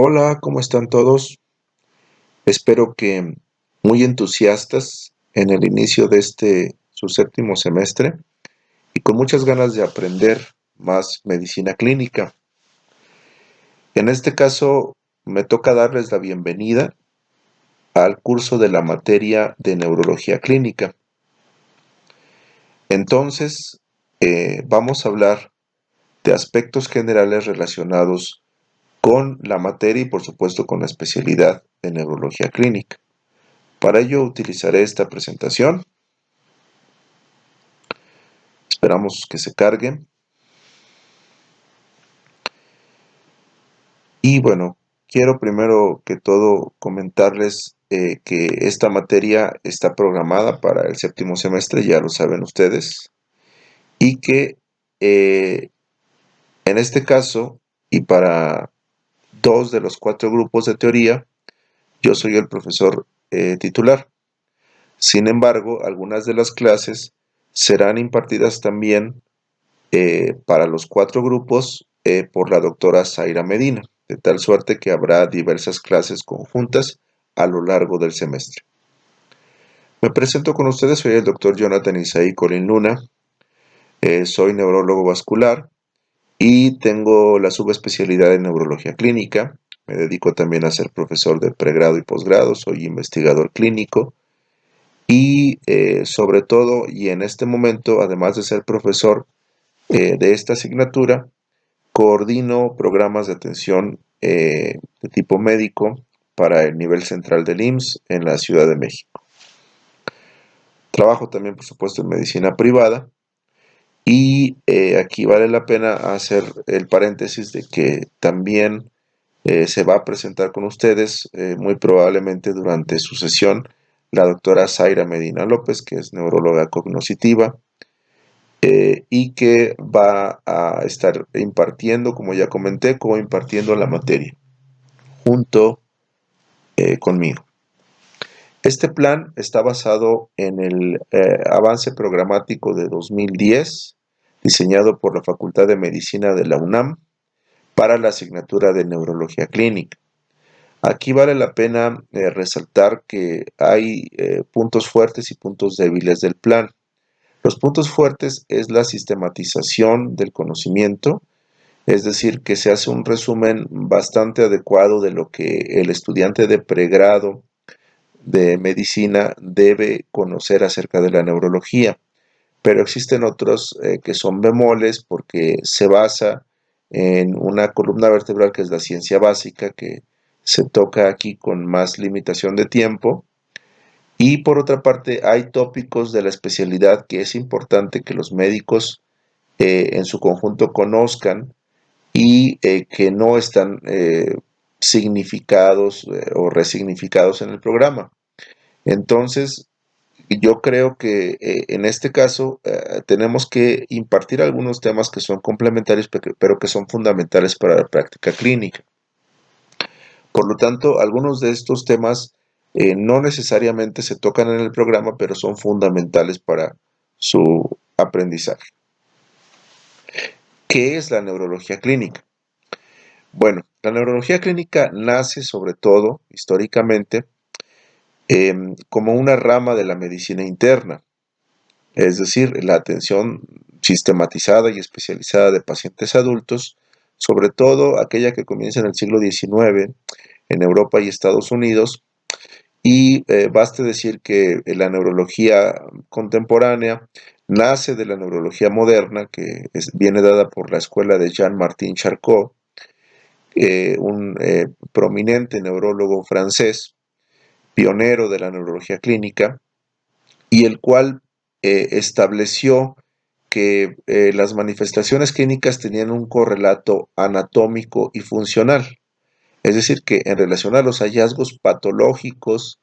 Hola, ¿cómo están todos? Espero que muy entusiastas en el inicio de su séptimo semestre y con muchas ganas de aprender más medicina clínica. En este caso, me toca darles la bienvenida al curso de la materia de neurología clínica. Entonces, vamos a hablar de aspectos generales relacionados con la materia y por supuesto con la especialidad de neurología clínica. Para ello utilizaré esta presentación. Esperamos que se cargue. Y bueno, quiero primero que todo comentarles que esta materia está programada para el séptimo semestre, ya lo saben ustedes, y que en este caso, y para 2 de los 4 grupos de teoría, yo soy el profesor titular. Sin embargo, algunas de las clases serán impartidas también para los 4 grupos por la doctora Zaira Medina, de tal suerte que habrá diversas clases conjuntas a lo largo del semestre. Me presento con ustedes, soy el doctor Jonathan Isaí Colín Luna, soy neurólogo vascular y tengo la subespecialidad en neurología clínica. Me dedico también a ser profesor de pregrado y posgrado, soy investigador clínico y sobre todo, y en este momento, además de ser profesor de esta asignatura, coordino programas de atención de tipo médico para el nivel central del IMSS en la Ciudad de México. Trabajo también, por supuesto, en medicina privada y aquí vale la pena hacer el paréntesis de que también se va a presentar con ustedes muy probablemente durante su sesión la doctora Zaira Medina López, que es neuróloga cognoscitiva, y que va a estar impartiendo, como ya comenté, impartiendo la materia junto conmigo. Este plan está basado en el avance programático de 2010, diseñado por la Facultad de Medicina de la UNAM para la asignatura de Neurología Clínica. Aquí vale la pena resaltar que hay puntos fuertes y puntos débiles del plan. Los puntos fuertes es la sistematización del conocimiento, es decir, que se hace un resumen bastante adecuado de lo que el estudiante de pregrado de medicina debe conocer acerca de la neurología. Pero existen otros que son bemoles porque se basa en una columna vertebral que es la ciencia básica, que se toca aquí con más limitación de tiempo. Y por otra parte, hay tópicos de la especialidad que es importante que los médicos en su conjunto conozcan y que no están significados o resignificados en el programa. Entonces, yo creo que en este caso tenemos que impartir algunos temas que son complementarios, pero que son fundamentales para la práctica clínica. Por lo tanto, algunos de estos temas no necesariamente se tocan en el programa, pero son fundamentales para su aprendizaje. ¿Qué es la neurología clínica? Bueno, la neurología clínica nace sobre todo, históricamente, como una rama de la medicina interna, es decir, la atención sistematizada y especializada de pacientes adultos, sobre todo aquella que comienza en el siglo XIX en Europa y Estados Unidos, y baste decir que la neurología contemporánea nace de la neurología moderna, que viene dada por la escuela de Jean-Martin Charcot, un prominente neurólogo francés, pionero de la neurología clínica, y el cual estableció que las manifestaciones clínicas tenían un correlato anatómico y funcional. Es decir, que en relación a los hallazgos patológicos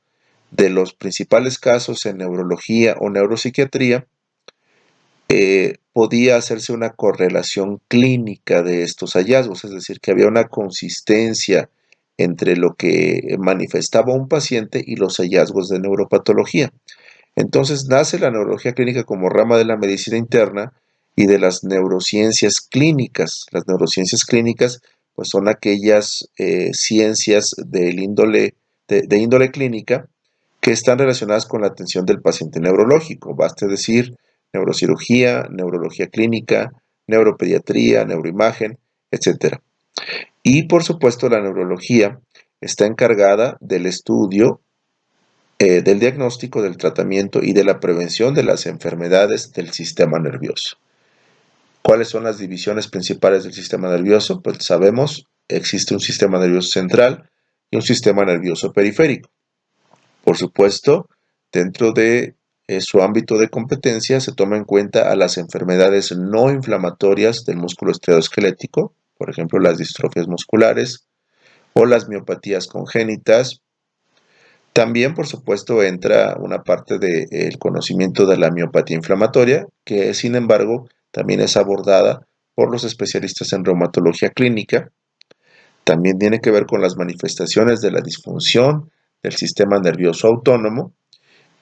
de los principales casos en neurología o neuropsiquiatría, podía hacerse una correlación clínica de estos hallazgos, es decir, que había una consistencia entre lo que manifestaba un paciente y los hallazgos de neuropatología. Entonces nace la neurología clínica como rama de la medicina interna y de las neurociencias clínicas. Las neurociencias clínicas pues son aquellas ciencias de índole clínica que están relacionadas con la atención del paciente neurológico. Basta decir neurocirugía, neurología clínica, neuropediatría, neuroimagen, etc. Y por supuesto la neurología está encargada del estudio, del diagnóstico, del tratamiento y de la prevención de las enfermedades del sistema nervioso. ¿Cuáles son las divisiones principales del sistema nervioso? Pues sabemos, existe un sistema nervioso central y un sistema nervioso periférico. Por supuesto, dentro de su ámbito de competencia se toma en cuenta a las enfermedades no inflamatorias del músculo esteroesquelético, por ejemplo, las distrofias musculares o las miopatías congénitas. También, por supuesto, entra una parte del conocimiento de la miopatía inflamatoria, que sin embargo también es abordada por los especialistas en reumatología clínica. También tiene que ver con las manifestaciones de la disfunción del sistema nervioso autónomo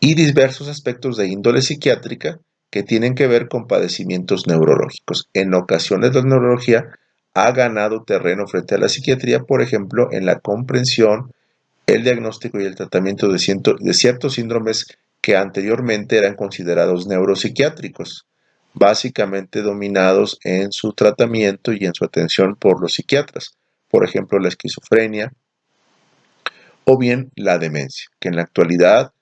y diversos aspectos de índole psiquiátrica que tienen que ver con padecimientos neurológicos. En ocasiones la neurología ha ganado terreno frente a la psiquiatría, por ejemplo, en la comprensión, el diagnóstico y el tratamiento de ciertos síndromes que anteriormente eran considerados neuropsiquiátricos, básicamente dominados en su tratamiento y en su atención por los psiquiatras, por ejemplo la esquizofrenia o bien la demencia, que en la actualidad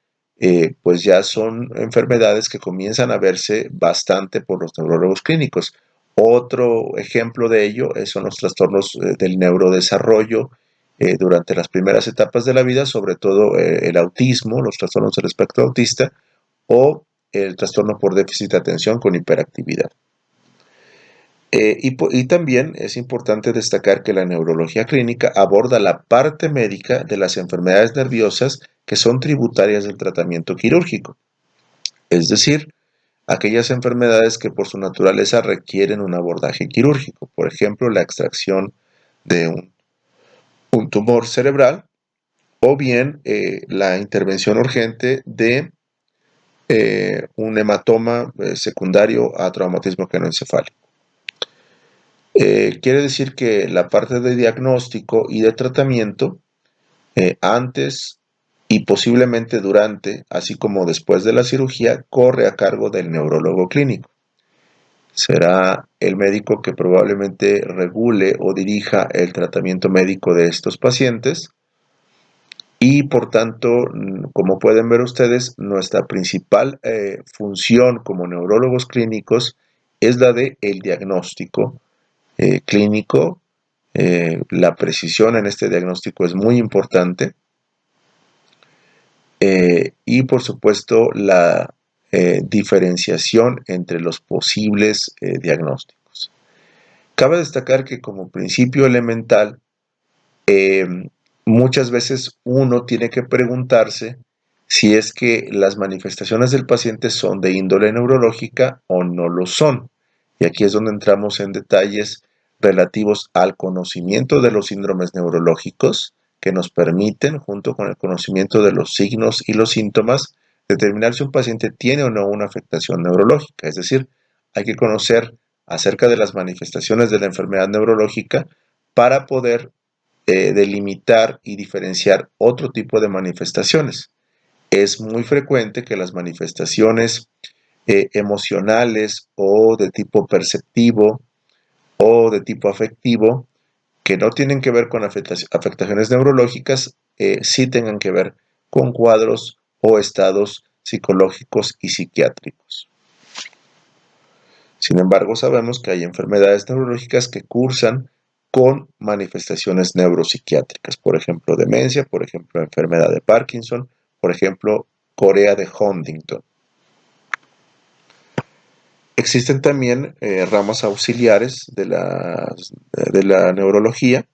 pues ya son enfermedades que comienzan a verse bastante por los neurólogos clínicos. Otro ejemplo de ello son los trastornos del neurodesarrollo durante las primeras etapas de la vida, sobre todo el autismo, los trastornos del espectro autista o el trastorno por déficit de atención con hiperactividad. Y también es importante destacar que la neurología clínica aborda la parte médica de las enfermedades nerviosas que son tributarias del tratamiento quirúrgico, es decir, aquellas enfermedades que por su naturaleza requieren un abordaje quirúrgico, por ejemplo, la extracción de un tumor cerebral o bien la intervención urgente de un hematoma secundario a traumatismo craneoencefálico. Quiere decir que la parte de diagnóstico y de tratamiento, antes y posiblemente durante, así como después de la cirugía, corre a cargo del neurólogo clínico. Será el médico que probablemente regule o dirija el tratamiento médico de estos pacientes y por tanto, como pueden ver ustedes, nuestra principal función como neurólogos clínicos es la de el diagnóstico clínico. La precisión en este diagnóstico es muy importante y por supuesto la diferenciación entre los posibles diagnósticos. Cabe destacar que como principio elemental eh, muchas veces uno tiene que preguntarse si es que las manifestaciones del paciente son de índole neurológica o no lo son. Y aquí es donde entramos en detalles relativos al conocimiento de los síndromes neurológicos que nos permiten, junto con el conocimiento de los signos y los síntomas, determinar si un paciente tiene o no una afectación neurológica. Es decir, hay que conocer acerca de las manifestaciones de la enfermedad neurológica para poder delimitar y diferenciar otro tipo de manifestaciones. Es muy frecuente que las manifestaciones emocionales o de tipo perceptivo o de tipo afectivo que no tienen que ver con afectaciones neurológicas, sí tengan que ver con cuadros o estados psicológicos y psiquiátricos. Sin embargo, sabemos que hay enfermedades neurológicas que cursan con manifestaciones neuropsiquiátricas, por ejemplo, demencia, por ejemplo, enfermedad de Parkinson, por ejemplo, corea de Huntington. Existen también ramas auxiliares de la neurología.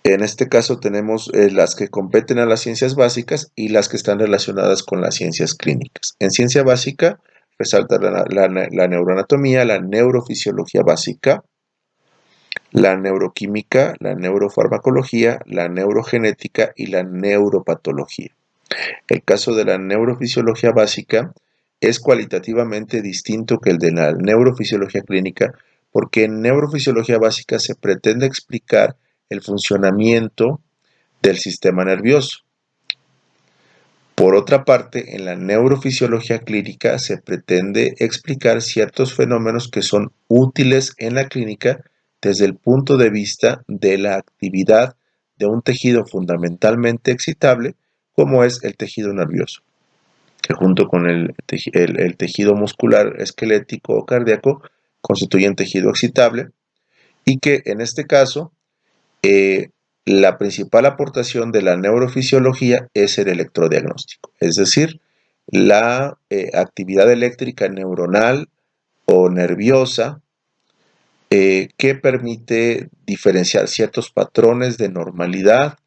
En este caso tenemos las que competen a las ciencias básicas y las que están relacionadas con las ciencias clínicas. En ciencia básica resalta la neuroanatomía, la neurofisiología básica, la neuroquímica, la neurofarmacología, la neurogenética y la neuropatología. El caso de la neurofisiología básica es cualitativamente distinto que el de la neurofisiología clínica porque en neurofisiología básica se pretende explicar el funcionamiento del sistema nervioso. Por otra parte, en la neurofisiología clínica se pretende explicar ciertos fenómenos que son útiles en la clínica desde el punto de vista de la actividad de un tejido fundamentalmente excitable, como es el tejido nervioso, que junto con el tejido muscular, esquelético o cardíaco constituyen tejido excitable y que en este caso la principal aportación de la neurofisiología es el electrodiagnóstico, es decir, la actividad eléctrica neuronal o nerviosa que permite diferenciar ciertos patrones de normalidad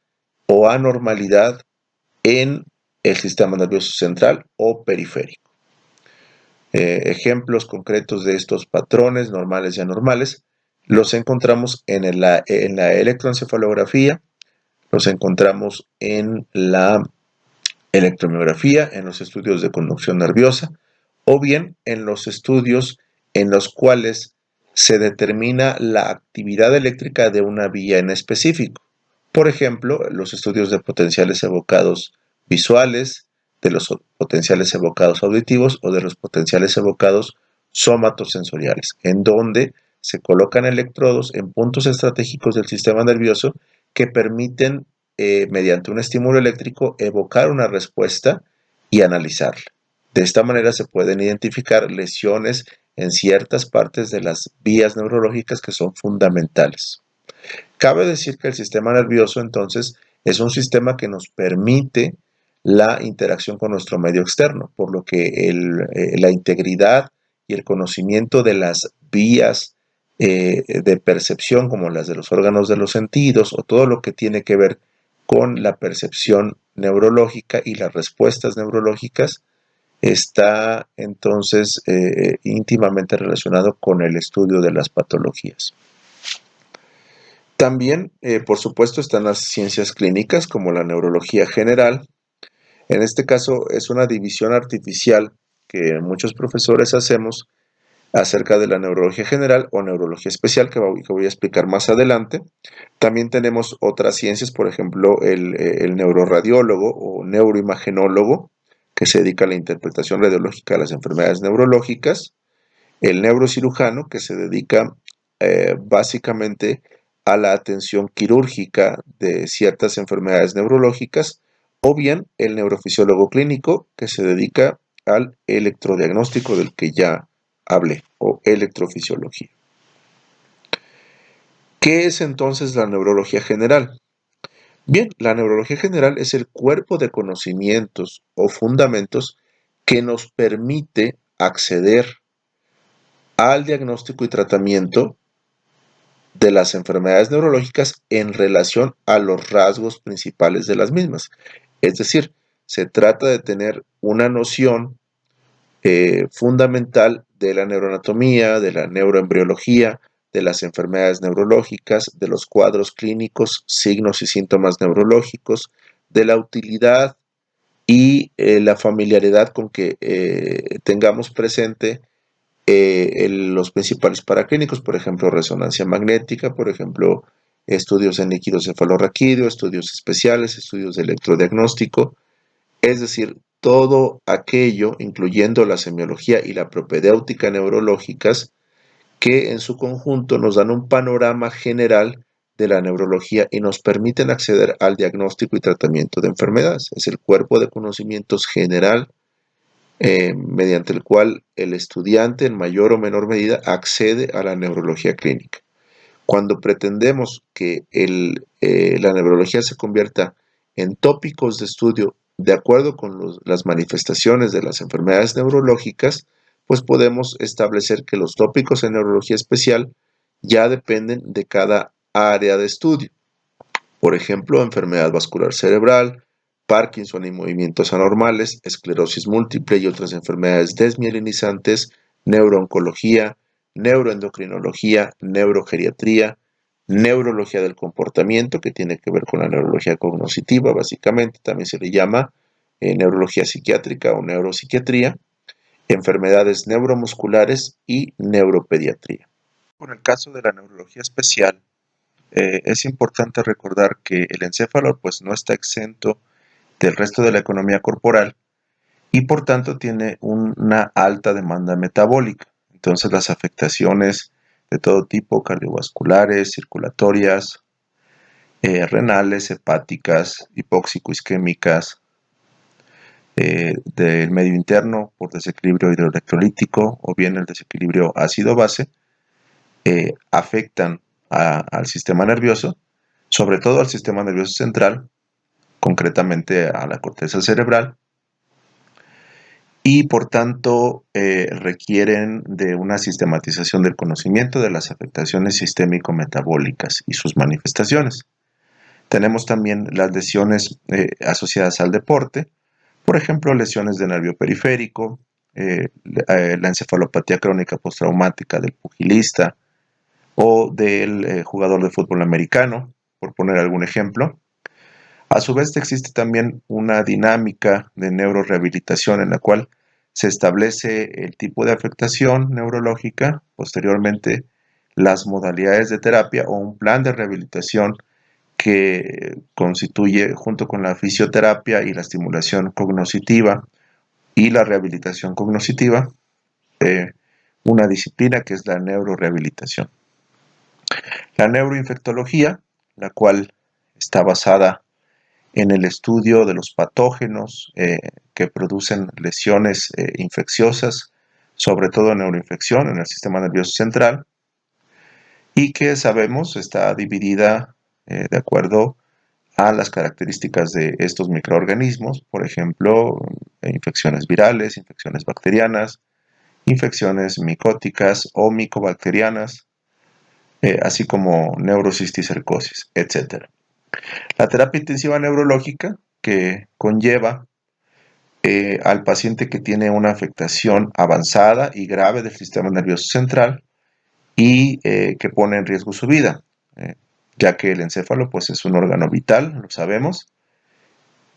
o anormalidad en el sistema nervioso central o periférico. Ejemplos concretos de estos patrones normales y anormales los encontramos en la electroencefalografía, los encontramos en la electromiografía, en los estudios de conducción nerviosa, o bien en los estudios en los cuales se determina la actividad eléctrica de una vía en específico. Por ejemplo, los estudios de potenciales evocados visuales, de los potenciales evocados auditivos o de los potenciales evocados somatosensoriales, en donde se colocan electrodos en puntos estratégicos del sistema nervioso que permiten, mediante un estímulo eléctrico, evocar una respuesta y analizarla. De esta manera se pueden identificar lesiones en ciertas partes de las vías neurológicas que son fundamentales. Cabe decir que el sistema nervioso entonces es un sistema que nos permite la interacción con nuestro medio externo, por lo que la integridad y el conocimiento de las vías de percepción, como las de los órganos de los sentidos o todo lo que tiene que ver con la percepción neurológica y las respuestas neurológicas, está entonces íntimamente relacionado con el estudio de las patologías. También, por supuesto, están las ciencias clínicas como la neurología general. En este caso es una división artificial que muchos profesores hacemos acerca de la neurología general o neurología especial que voy a explicar más adelante. También tenemos otras ciencias, por ejemplo, el neuroradiólogo o neuroimagenólogo, que se dedica a la interpretación radiológica de las enfermedades neurológicas. El neurocirujano, que se dedica básicamente a la atención quirúrgica de ciertas enfermedades neurológicas, o bien el neurofisiólogo clínico, que se dedica al electrodiagnóstico del que ya hablé, o electrofisiología. ¿Qué es entonces la neurología general? Bien, la neurología general es el cuerpo de conocimientos o fundamentos que nos permite acceder al diagnóstico y tratamiento de las enfermedades neurológicas en relación a los rasgos principales de las mismas. Es decir, se trata de tener una noción fundamental de la neuroanatomía, de la neuroembriología, de las enfermedades neurológicas, de los cuadros clínicos, signos y síntomas neurológicos, de la utilidad y la familiaridad con que tengamos presente los principales paraclínicos, por ejemplo, resonancia magnética, por ejemplo, estudios en líquido cefalorraquídeo, estudios especiales, estudios de electrodiagnóstico, es decir, todo aquello, incluyendo la semiología y la propedéutica neurológicas, que en su conjunto nos dan un panorama general de la neurología y nos permiten acceder al diagnóstico y tratamiento de enfermedades. Es el cuerpo de conocimientos general mediante el cual el estudiante en mayor o menor medida accede a la neurología clínica. Cuando pretendemos que la neurología se convierta en tópicos de estudio de acuerdo con las manifestaciones de las enfermedades neurológicas, pues podemos establecer que los tópicos en neurología especial ya dependen de cada área de estudio. Por ejemplo, enfermedad vascular cerebral, Parkinson y movimientos anormales, esclerosis múltiple y otras enfermedades desmielinizantes, neurooncología, neuroendocrinología, neurogeriatría, neurología del comportamiento, que tiene que ver con la neurología cognitiva, básicamente, también se le llama neurología psiquiátrica o neuropsiquiatría, enfermedades neuromusculares y neuropediatría. con el caso de la neurología especial, es importante recordar que el encéfalo pues no está exento del resto de la economía corporal y por tanto tiene una alta demanda metabólica. Entonces las afectaciones de todo tipo, cardiovasculares, circulatorias, renales, hepáticas, hipóxico-isquémicas, del medio interno por desequilibrio hidroelectrolítico o bien el desequilibrio ácido-base, afectan al sistema nervioso, sobre todo al sistema nervioso central, concretamente a la corteza cerebral, y por tanto requieren de una sistematización del conocimiento de las afectaciones sistémico-metabólicas y sus manifestaciones. Tenemos también las lesiones asociadas al deporte, por ejemplo, lesiones de nervio periférico, la encefalopatía crónica postraumática del pugilista o del jugador de fútbol americano, por poner algún ejemplo. A su vez existe también una dinámica de neurorehabilitación en la cual se establece el tipo de afectación neurológica, posteriormente las modalidades de terapia o un plan de rehabilitación que constituye, junto con la fisioterapia y la estimulación cognitiva y la rehabilitación cognitiva, una disciplina que es la neurorehabilitación. La neuroinfectología, la cual está basada en el estudio de los patógenos que producen lesiones infecciosas, sobre todo neuroinfección en el sistema nervioso central, y que sabemos está dividida de acuerdo a las características de estos microorganismos, por ejemplo, infecciones virales, infecciones bacterianas, infecciones micóticas o micobacterianas, así como neurocisticercosis, etc. La terapia intensiva neurológica, que conlleva al paciente que tiene una afectación avanzada y grave del sistema nervioso central y que pone en riesgo su vida, ya que el encéfalo pues, es un órgano vital, lo sabemos,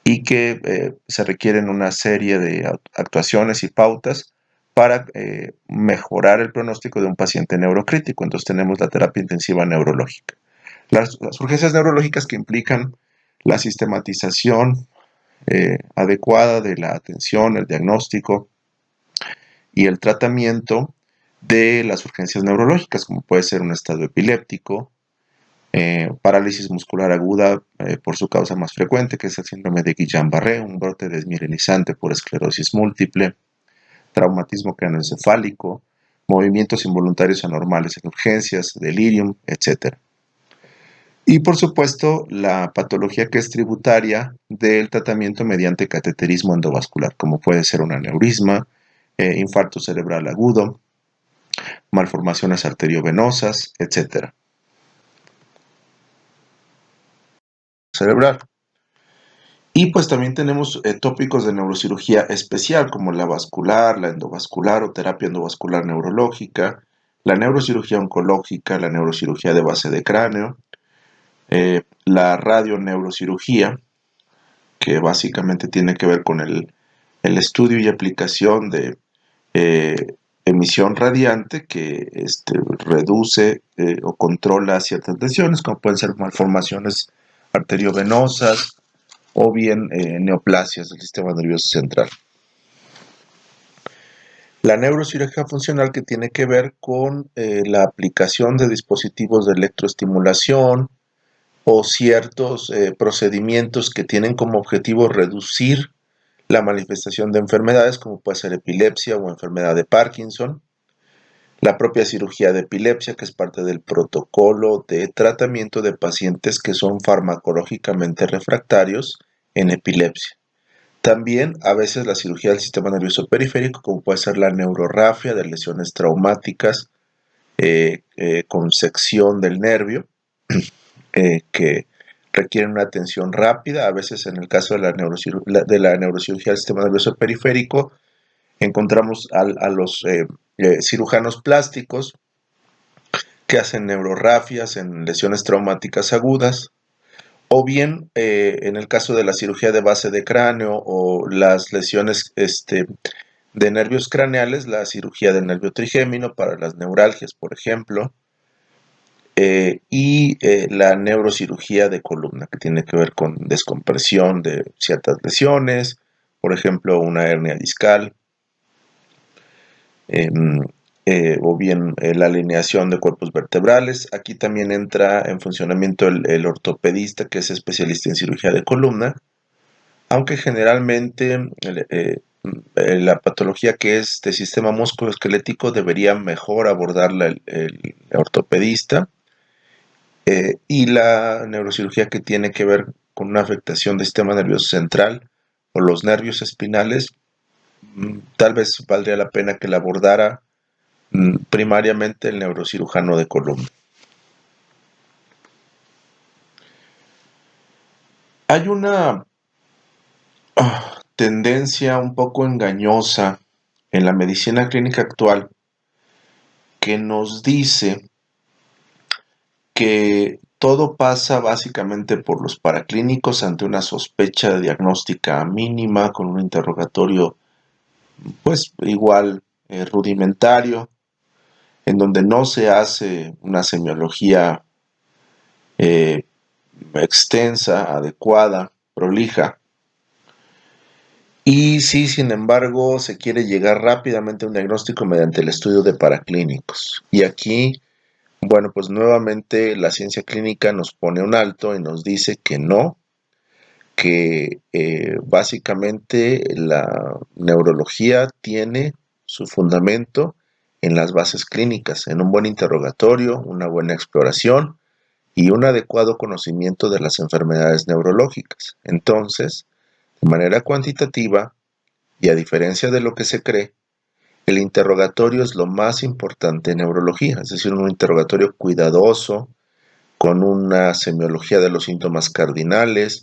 y que se requieren una serie de actuaciones y pautas para mejorar el pronóstico de un paciente neurocrítico. Entonces tenemos la terapia intensiva neurológica. Las urgencias neurológicas que implican la sistematización adecuada de la atención, el diagnóstico y el tratamiento de las urgencias neurológicas, como puede ser un estado epiléptico, parálisis muscular aguda por su causa más frecuente, que es el síndrome de Guillain-Barré, un brote desmielinizante por esclerosis múltiple, traumatismo craneoencefálico, movimientos involuntarios anormales en urgencias, delirium, etc. Y por supuesto, la patología que es tributaria del tratamiento mediante cateterismo endovascular, como puede ser un aneurisma, infarto cerebral agudo, malformaciones arteriovenosas, etc. Cerebral. Y pues también tenemos tópicos de neurocirugía especial, como la vascular, la endovascular o terapia endovascular neurológica, la neurocirugía oncológica, la neurocirugía de base de cráneo, la radioneurocirugía, que básicamente tiene que ver con el estudio y aplicación de emisión radiante que reduce o controla ciertas lesiones, como pueden ser malformaciones arteriovenosas o bien neoplasias del sistema nervioso central. La neurocirugía funcional, que tiene que ver con la aplicación de dispositivos de electroestimulación o ciertos procedimientos que tienen como objetivo reducir la manifestación de enfermedades como puede ser epilepsia o enfermedad de Parkinson, la propia cirugía de epilepsia, que es parte del protocolo de tratamiento de pacientes que son farmacológicamente refractarios en epilepsia. También a veces la cirugía del sistema nervioso periférico, como puede ser la neurorrafia de lesiones traumáticas con sección del nervio, que requieren una atención rápida. A veces en el caso de la neurocirugía del sistema nervioso periférico encontramos a los cirujanos plásticos que hacen neurorrafias en lesiones traumáticas agudas, o bien en el caso de la cirugía de base de cráneo o las lesiones de nervios craneales, la cirugía del nervio trigémino para las neuralgias, por ejemplo, y la neurocirugía de columna, que tiene que ver con descompresión de ciertas lesiones, por ejemplo, una hernia discal, em, o bien la alineación de cuerpos vertebrales. Aquí también entra en funcionamiento el ortopedista, que es especialista en cirugía de columna, aunque generalmente la patología que es de sistema musculoesquelético debería mejor abordarla el ortopedista, y la neurocirugía que tiene que ver con una afectación del sistema nervioso central o los nervios espinales, tal vez valdría la pena que la abordara primariamente el neurocirujano de columna. Hay una tendencia un poco engañosa en la medicina clínica actual que nos dice que todo pasa básicamente por los paraclínicos ante una sospecha diagnóstica mínima con un interrogatorio pues igual rudimentario, en donde no se hace una semiología eh, extensa, adecuada, prolija. Y sí, sin embargo, se quiere llegar rápidamente a un diagnóstico mediante el estudio de paraclínicos. Y aquí, bueno, pues nuevamente la ciencia clínica nos pone un alto y nos dice que no, que básicamente la neurología tiene su fundamento en las bases clínicas, en un buen interrogatorio, una buena exploración y un adecuado conocimiento de las enfermedades neurológicas. Entonces, de manera cuantitativa, y a diferencia de lo que se cree, el interrogatorio es lo más importante en neurología, es decir, un interrogatorio cuidadoso, con una semiología de los síntomas cardinales,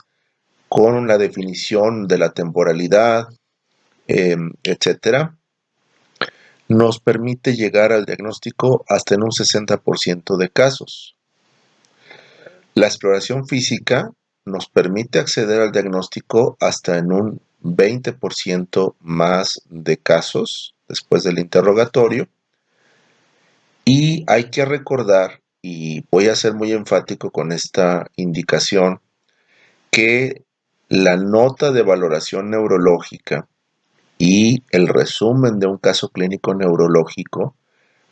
con una definición de la temporalidad, etcétera, nos permite llegar al diagnóstico hasta en un 60% de casos. La exploración física nos permite acceder al diagnóstico hasta en un 20% más de casos después del interrogatorio. Y hay que recordar, y voy a ser muy enfático con esta indicación, que la nota de valoración neurológica y el resumen de un caso clínico neurológico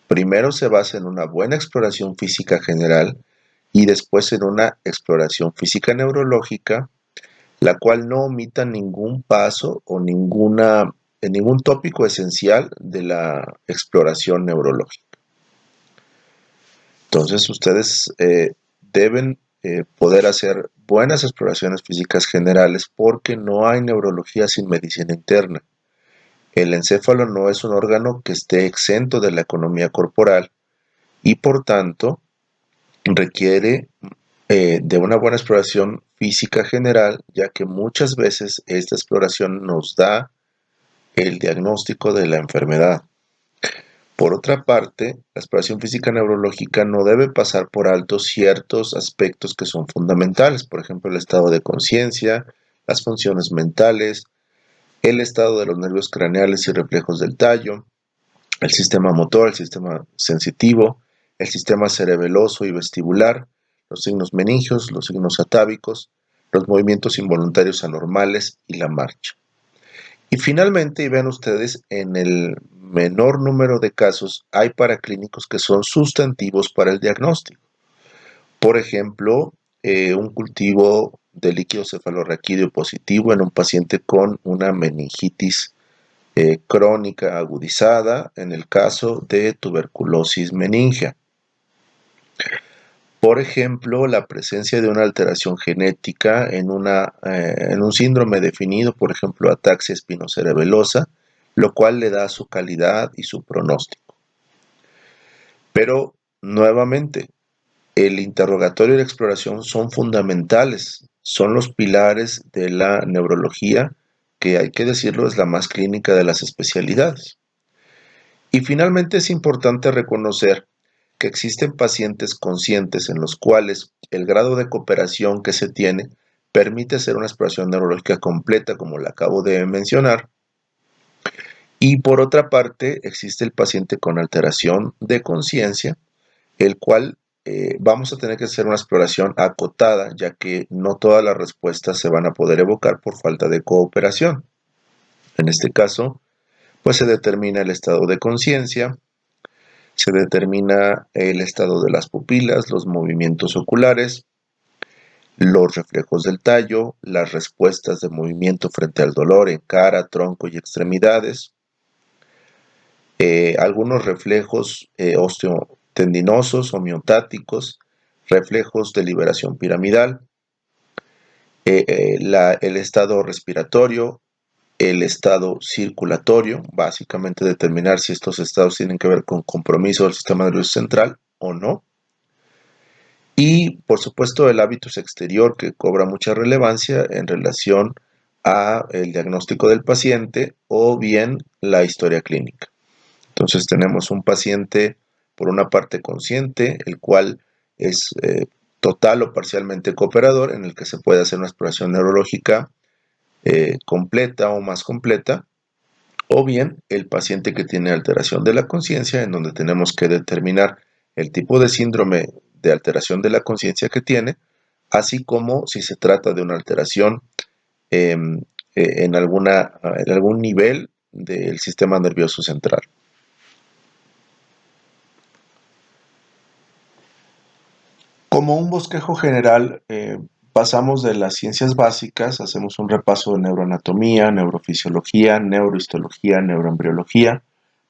primero se basa en una buena exploración física general y después en una exploración física neurológica, la cual no omita ningún paso o ningún tópico esencial de la exploración neurológica. Entonces ustedes deben poder hacer buenas exploraciones físicas generales porque no hay neurología sin medicina interna. El encéfalo no es un órgano que esté exento de la economía corporal y por tanto requiere de una buena exploración física general, ya que muchas veces esta exploración nos da el diagnóstico de la enfermedad. Por otra parte, la exploración física neurológica no debe pasar por alto ciertos aspectos que son fundamentales, por ejemplo, el estado de conciencia, las funciones mentales, el estado de los nervios craneales y reflejos del tallo, el sistema motor, el sistema sensitivo, el sistema cerebeloso y vestibular, los signos meningios, los signos atávicos, los movimientos involuntarios anormales y la marcha. Y finalmente, y vean ustedes, en el menor número de casos hay paraclínicos que son sustantivos para el diagnóstico. Por ejemplo, un cultivo de líquido cefalorraquídeo positivo en un paciente con una meningitis crónica agudizada en el caso de tuberculosis meningea. Por ejemplo, la presencia de una alteración genética en un síndrome definido, por ejemplo, ataxia espinocerebelosa, lo cual le da su calidad y su pronóstico. Pero, nuevamente, el interrogatorio y la exploración son fundamentales, son los pilares de la neurología, que hay que decirlo, es la más clínica de las especialidades. Y finalmente es importante reconocer que existen pacientes conscientes en los cuales el grado de cooperación que se tiene permite hacer una exploración neurológica completa, como la acabo de mencionar. Y por otra parte, existe el paciente con alteración de conciencia, el cual vamos a tener que hacer una exploración acotada, ya que no todas las respuestas se van a poder evocar por falta de cooperación. En este caso, pues se determina el estado de conciencia, se determina el estado de las pupilas, los movimientos oculares, los reflejos del tallo, las respuestas de movimiento frente al dolor en cara, tronco y extremidades, algunos reflejos osteotendinosos, homeotáticos, reflejos de liberación piramidal, el estado respiratorio, el estado circulatorio, básicamente determinar si estos estados tienen que ver con compromiso del sistema nervioso central o no. Y por supuesto el hábitus exterior, que cobra mucha relevancia en relación a el diagnóstico del paciente o bien la historia clínica. Entonces tenemos un paciente por una parte consciente, el cual es total o parcialmente cooperador, en el que se puede hacer una exploración neurológica completa o más completa, o bien el paciente que tiene alteración de la conciencia, en donde tenemos que determinar el tipo de síndrome de alteración de la conciencia que tiene, así como si se trata de una alteración en algún nivel del sistema nervioso central. Como un bosquejo general, pasamos de las ciencias básicas, hacemos un repaso de neuroanatomía, neurofisiología, neurohistología, neuroembriología,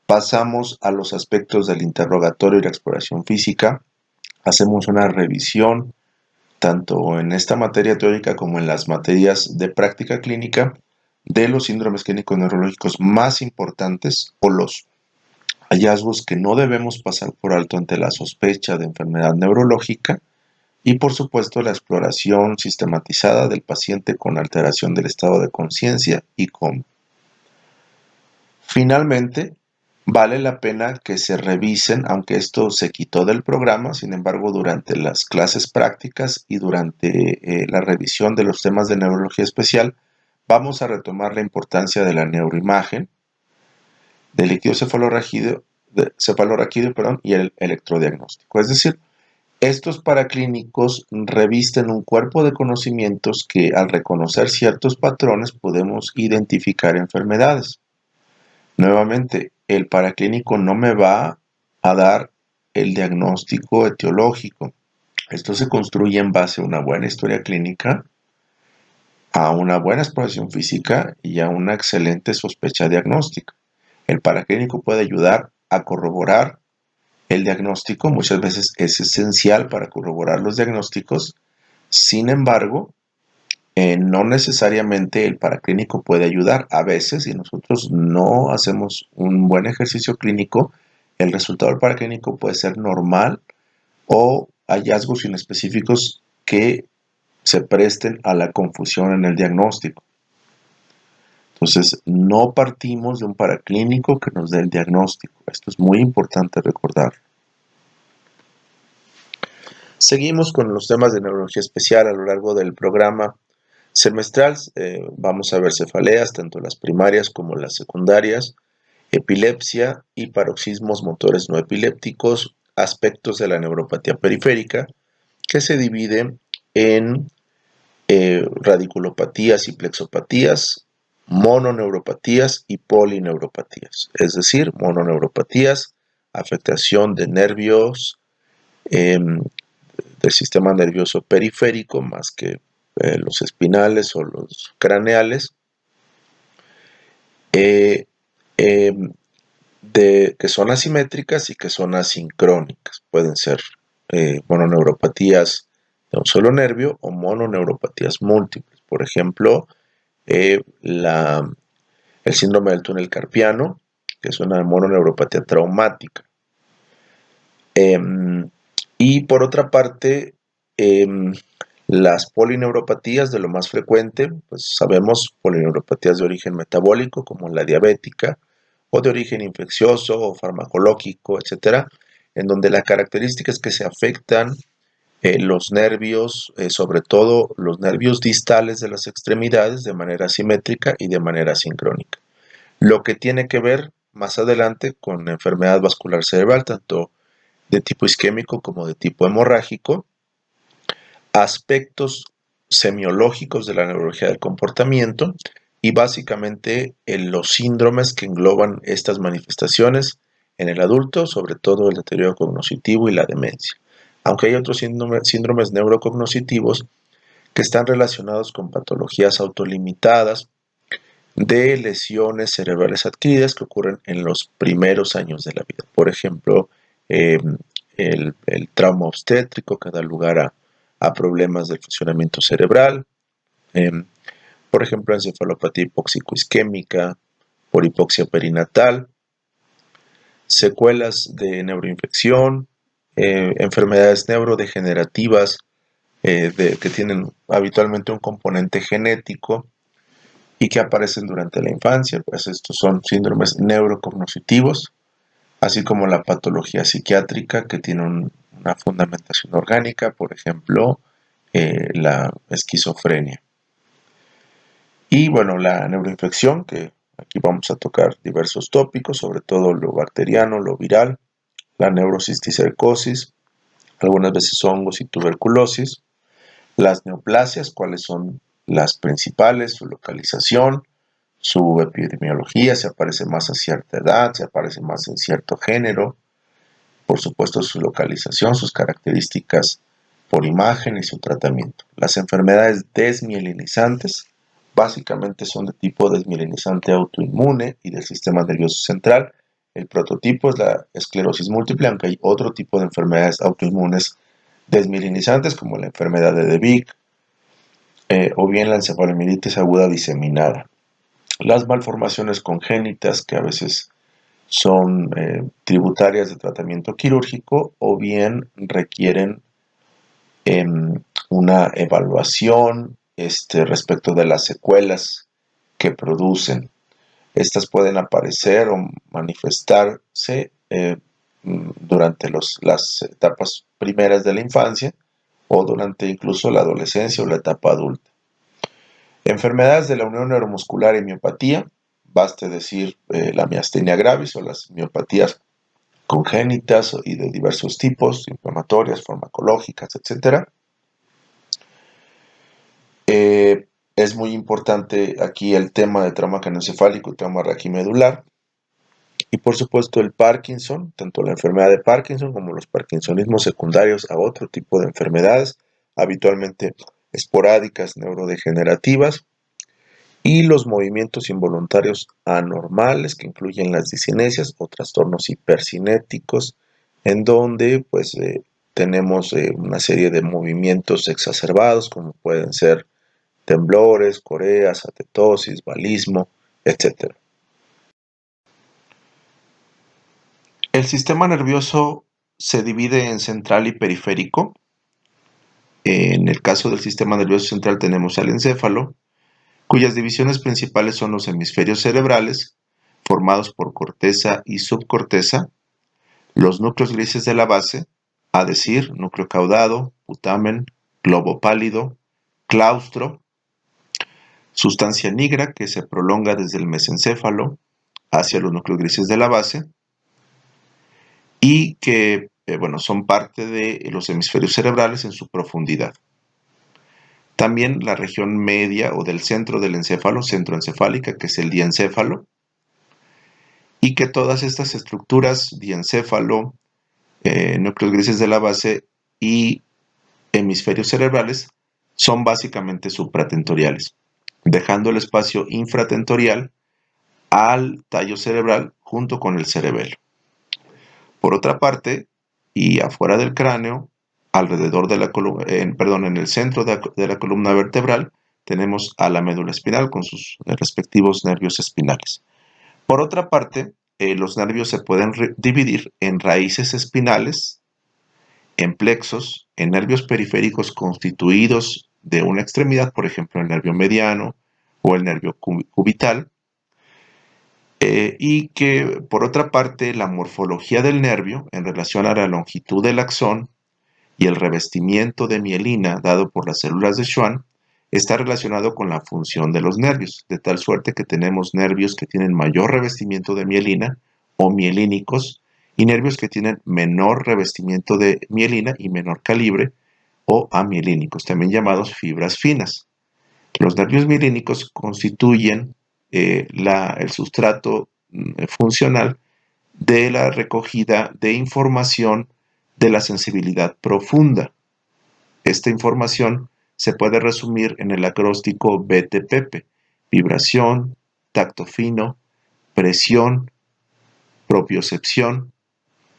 pasamos a los aspectos del interrogatorio y la exploración física, hacemos una revisión tanto en esta materia teórica como en las materias de práctica clínica de los síndromes clínicos neurológicos más importantes o los hallazgos que no debemos pasar por alto ante la sospecha de enfermedad neurológica y por supuesto la exploración sistematizada del paciente con alteración del estado de conciencia y cómo. Finalmente, vale la pena que se revisen, aunque esto se quitó del programa, sin embargo, durante las clases prácticas y durante la revisión de los temas de neurología especial, vamos a retomar la importancia de la neuroimagen, del líquido cefalorraquídeo, y el electrodiagnóstico. Es decir, estos paraclínicos revisten un cuerpo de conocimientos que al reconocer ciertos patrones podemos identificar enfermedades. Nuevamente, el paraclínico no me va a dar el diagnóstico etiológico. Esto se construye en base a una buena historia clínica, a una buena exploración física y a una excelente sospecha diagnóstica. El paraclínico puede ayudar a corroborar el diagnóstico, muchas veces es esencial para corroborar los diagnósticos. Sin embargo, no necesariamente el paraclínico puede ayudar. A veces, si nosotros no hacemos un buen ejercicio clínico, el resultado del paraclínico puede ser normal o hallazgos inespecíficos que se presten a la confusión en el diagnóstico. Entonces, no partimos de un paraclínico que nos dé el diagnóstico. Esto es muy importante recordar. Seguimos con los temas de neurología especial a lo largo del programa semestral. Vamos a ver cefaleas, tanto las primarias como las secundarias, epilepsia y paroxismos motores no epilépticos, aspectos de la neuropatía periférica, que se dividen en radiculopatías y plexopatías, mononeuropatías y polineuropatías. Es decir, mononeuropatías, afectación de nervios del sistema nervioso periférico más que los espinales o los craneales, que son asimétricas y que son asincrónicas. Pueden ser mononeuropatías de un solo nervio o mononeuropatías múltiples. Por ejemplo, el síndrome del túnel carpiano, que es una mononeuropatía traumática. Y por otra parte, las polineuropatías, de lo más frecuente, pues sabemos polineuropatías de origen metabólico, como la diabética, o de origen infeccioso o farmacológico, etcétera, en donde la característica es que se afectan los nervios, sobre todo los nervios distales de las extremidades, de manera simétrica y de manera sincrónica. Lo que tiene que ver más adelante con enfermedad vascular cerebral, tanto de tipo isquémico como de tipo hemorrágico, aspectos semiológicos de la neurología del comportamiento y básicamente los síndromes que engloban estas manifestaciones en el adulto, sobre todo el deterioro cognitivo y la demencia. Aunque hay otros síndromes neurocognitivos que están relacionados con patologías autolimitadas de lesiones cerebrales adquiridas que ocurren en los primeros años de la vida. Por ejemplo, el trauma obstétrico que da lugar a problemas del funcionamiento cerebral, por ejemplo, encefalopatía hipóxico-isquémica, por hipoxia perinatal, secuelas de neuroinfección, enfermedades neurodegenerativas que tienen habitualmente un componente genético y que aparecen durante la infancia, pues estos son síndromes neurocognitivos, así como la patología psiquiátrica que tiene una fundamentación orgánica, por ejemplo, la esquizofrenia. Y bueno, la neuroinfección, que aquí vamos a tocar diversos tópicos, sobre todo lo bacteriano, lo viral, la neurocisticercosis, algunas veces hongos y tuberculosis, las neoplasias, cuáles son las principales, su localización, su epidemiología, si aparece más a cierta edad, si aparece más en cierto género, por supuesto su localización, sus características por imagen y su tratamiento. Las enfermedades desmielinizantes básicamente son de tipo desmielinizante autoinmune y del sistema nervioso central. El prototipo es la esclerosis múltiple, aunque hay otro tipo de enfermedades autoinmunes desmielinizantes como la enfermedad de Vick o bien la encefalomielitis aguda diseminada. Las malformaciones congénitas que a veces son tributarias de tratamiento quirúrgico o bien requieren una evaluación respecto de las secuelas que producen. Estas pueden aparecer o manifestarse durante las etapas primeras de la infancia o durante incluso la adolescencia o la etapa adulta. Enfermedades de la unión neuromuscular y miopatía, baste decir la miastenia gravis o las miopatías congénitas y de diversos tipos, inflamatorias, farmacológicas, etc. Es muy importante aquí el tema de trauma craneoencefálico y trauma raquimedular. Y por supuesto el Parkinson, tanto la enfermedad de Parkinson como los parkinsonismos secundarios a otro tipo de enfermedades, habitualmente esporádicas neurodegenerativas, y los movimientos involuntarios anormales que incluyen las discinesias o trastornos hipercinéticos, en donde pues tenemos una serie de movimientos exacerbados como pueden ser temblores, coreas, atetosis, balismo, etc. El sistema nervioso se divide en central y periférico. En el caso del sistema nervioso central tenemos al encéfalo, cuyas divisiones principales son los hemisferios cerebrales, formados por corteza y subcorteza, los núcleos grises de la base, a decir, núcleo caudado, putamen, globo pálido, claustro, sustancia nigra que se prolonga desde el mesencéfalo hacia los núcleos grises de la base y que son parte de los hemisferios cerebrales en su profundidad. También la región media o del centro del encéfalo, centroencefálica, que es el diencéfalo, y que todas estas estructuras, diencéfalo, núcleos grises de la base y hemisferios cerebrales, son básicamente supratentoriales, dejando el espacio infratentorial al tallo cerebral junto con el cerebelo. Por otra parte, y afuera del cráneo, alrededor de la columna, en el centro de la columna vertebral, tenemos a la médula espinal con sus respectivos nervios espinales. Por otra parte, los nervios se pueden dividir en raíces espinales, en plexos, en nervios periféricos constituidos de una extremidad, por ejemplo, el nervio mediano o el nervio cubital, y que, por otra parte, la morfología del nervio en relación a la longitud del axón y el revestimiento de mielina dado por las células de Schwann está relacionado con la función de los nervios, de tal suerte que tenemos nervios que tienen mayor revestimiento de mielina o mielínicos y nervios que tienen menor revestimiento de mielina y menor calibre o amielínicos, también llamados fibras finas. Los nervios mielínicos constituyen el sustrato funcional de la recogida de información de la sensibilidad profunda. Esta información se puede resumir en el acróstico BTPP: vibración, tacto fino, presión, propiocepción,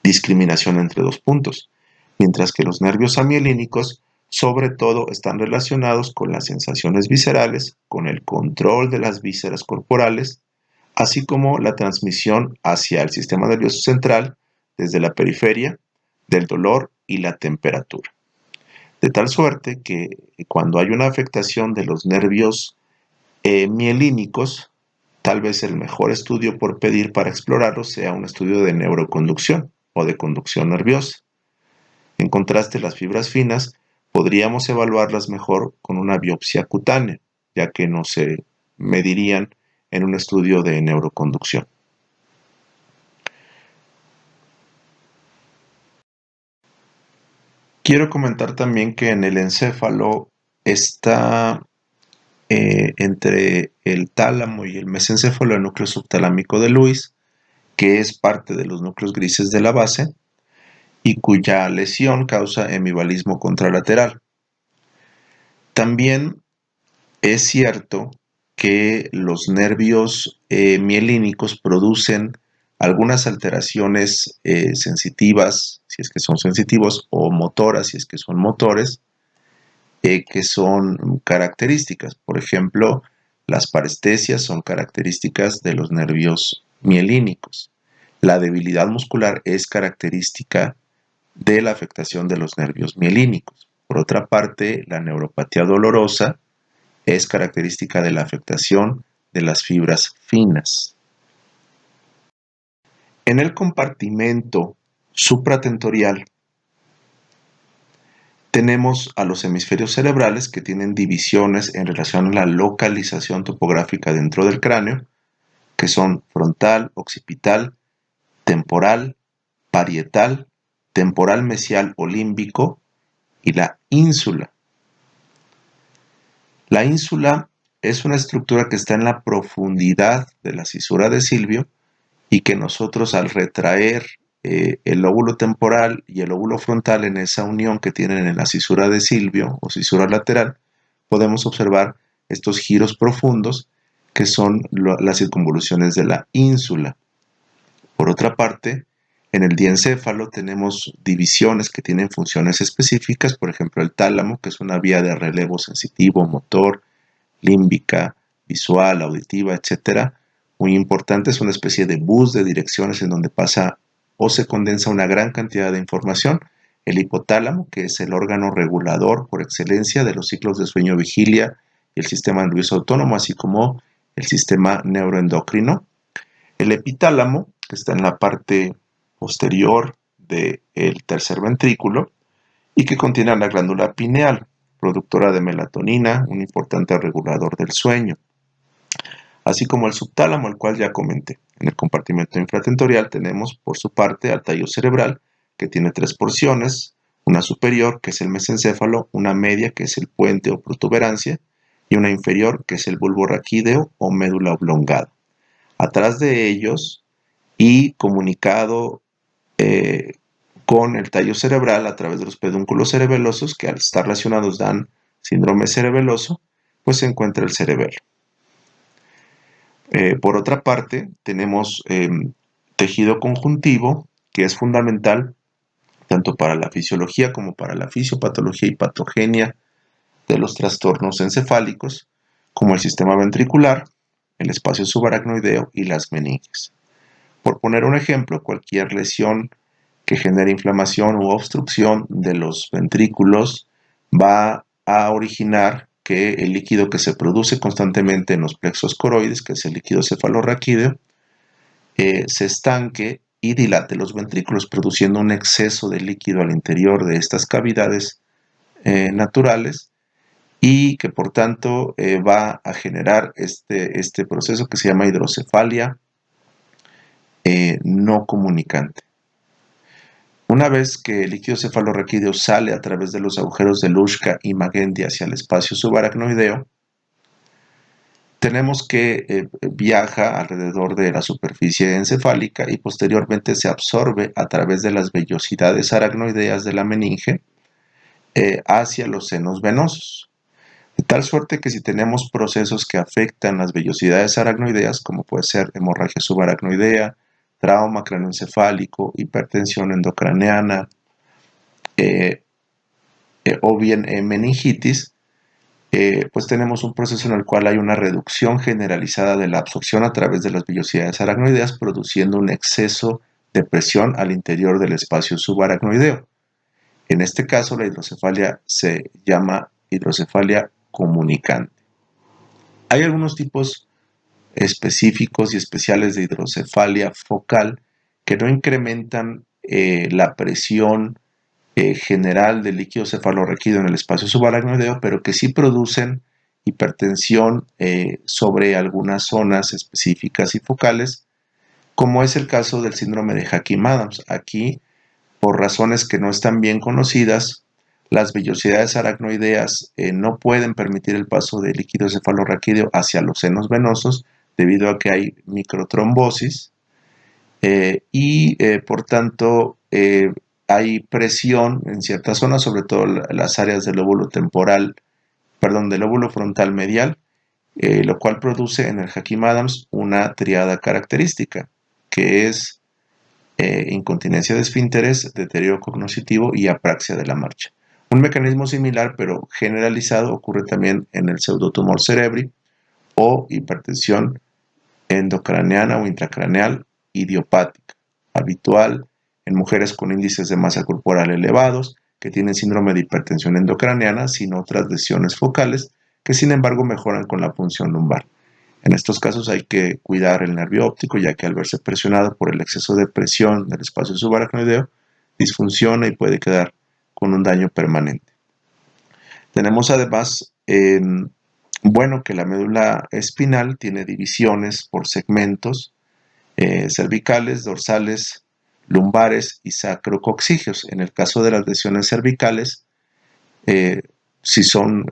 discriminación entre dos puntos, mientras que los nervios amielínicos sobre todo están relacionados con las sensaciones viscerales, con el control de las vísceras corporales, así como la transmisión hacia el sistema nervioso central desde la periferia del dolor y la temperatura. De tal suerte que cuando hay una afectación de los nervios mielínicos, tal vez el mejor estudio por pedir para explorarlos sea un estudio de neuroconducción o de conducción nerviosa. En contraste, las fibras finas podríamos evaluarlas mejor con una biopsia cutánea, ya que no se medirían en un estudio de neuroconducción. Quiero comentar también que en el encéfalo está entre el tálamo y el mesencéfalo el núcleo subtalámico de Lewis, que es parte de los núcleos grises de la base y cuya lesión causa hemivalismo contralateral. También es cierto que los nervios mielínicos producen algunas alteraciones sensitivas, si es que son sensitivos, o motoras, si es que son motores, que son características. Por ejemplo, las parestesias son características de los nervios mielínicos. La debilidad muscular es característica de la afectación de los nervios mielínicos. Por otra parte, la neuropatía dolorosa es característica de la afectación de las fibras finas. En el compartimento supratentorial tenemos a los hemisferios cerebrales que tienen divisiones en relación a la localización topográfica dentro del cráneo, que son frontal, occipital, temporal, parietal, temporal mesial o límbico y la ínsula. La ínsula es una estructura que está en la profundidad de la cisura de Silvio y que nosotros al retraer el lóbulo temporal y el lóbulo frontal en esa unión que tienen en la cisura de Silvio o cisura lateral, podemos observar estos giros profundos que son las circunvoluciones de la ínsula. Por otra parte, en el diencéfalo tenemos divisiones que tienen funciones específicas, por ejemplo el tálamo, que es una vía de relevo sensitivo, motor, límbica, visual, auditiva, etc. Muy importante, es una especie de bus de direcciones en donde pasa o se condensa una gran cantidad de información. El hipotálamo, que es el órgano regulador por excelencia de los ciclos de sueño-vigilia y el sistema nervioso autónomo, así como el sistema neuroendocrino. El epitálamo, que está en la parte posterior del tercer ventrículo y que contiene la glándula pineal, productora de melatonina, un importante regulador del sueño, así como el subtálamo, el cual ya comenté. En el compartimento infratentorial tenemos por su parte al tallo cerebral, que tiene tres porciones: una superior, que es el mesencéfalo, una media, que es el puente o protuberancia, y una inferior, que es el bulbo raquídeo o médula oblongada. Atrás de ellos y comunicado con el tallo cerebral a través de los pedúnculos cerebelosos, que al estar relacionados dan síndrome cerebeloso, pues se encuentra el cerebelo. Por otra parte, tenemos tejido conjuntivo, que es fundamental tanto para la fisiología como para la fisiopatología y patogenia de los trastornos encefálicos, como el sistema ventricular, el espacio subaracnoideo y las meninges. Por poner un ejemplo, cualquier lesión que genere inflamación u obstrucción de los ventrículos va a originar que el líquido que se produce constantemente en los plexos coroides, que es el líquido cefalorraquídeo, se estanque y dilate los ventrículos, produciendo un exceso de líquido al interior de estas cavidades naturales, y que por tanto va a generar este proceso que se llama hidrocefalia no comunicante. Una vez que el líquido cefalorraquídeo sale a través de los agujeros de Luschka y Magendie hacia el espacio subaracnoideo, tenemos que viaja alrededor de la superficie encefálica y posteriormente se absorbe a través de las vellosidades aracnoideas de la meninge hacia los senos venosos. De tal suerte que si tenemos procesos que afectan las vellosidades aracnoideas, como puede ser hemorragia subaracnoidea, trauma craneoencefálico, hipertensión endocraneana o bien meningitis, pues tenemos un proceso en el cual hay una reducción generalizada de la absorción a través de las vellosidades aracnoideas, produciendo un exceso de presión al interior del espacio subaracnoideo. En este caso, la hidrocefalia se llama hidrocefalia comunicante. Hay algunos tipos específicos y especiales de hidrocefalia focal que no incrementan la presión general del líquido cefalorraquídeo en el espacio subaracnoideo, pero que sí producen hipertensión sobre algunas zonas específicas y focales, como es el caso del síndrome de Hakim-Adams. Aquí, por razones que no están bien conocidas, las vellosidades aracnoideas no pueden permitir el paso del líquido cefalorraquídeo hacia los senos venosos debido a que hay microtrombosis y por tanto hay presión en ciertas zonas, sobre todo las áreas del lóbulo temporal, perdón, del lóbulo frontal medial, lo cual produce en el Hakim-Adams una triada característica, que es incontinencia de esfínteres, deterioro cognitivo y apraxia de la marcha. Un mecanismo similar pero generalizado ocurre también en el pseudotumor cerebri o hipertensión endocraneana o intracraneal idiopática, habitual en mujeres con índices de masa corporal elevados que tienen síndrome de hipertensión endocraneana sin otras lesiones focales que sin embargo mejoran con la punción lumbar. En estos casos hay que cuidar el nervio óptico, ya que al verse presionado por el exceso de presión del espacio subaracnoideo, disfunciona y puede quedar con un daño permanente. Tenemos además, bueno, que la médula espinal tiene divisiones por segmentos cervicales, dorsales, lumbares y sacrococcígeos. En el caso de las lesiones cervicales, si son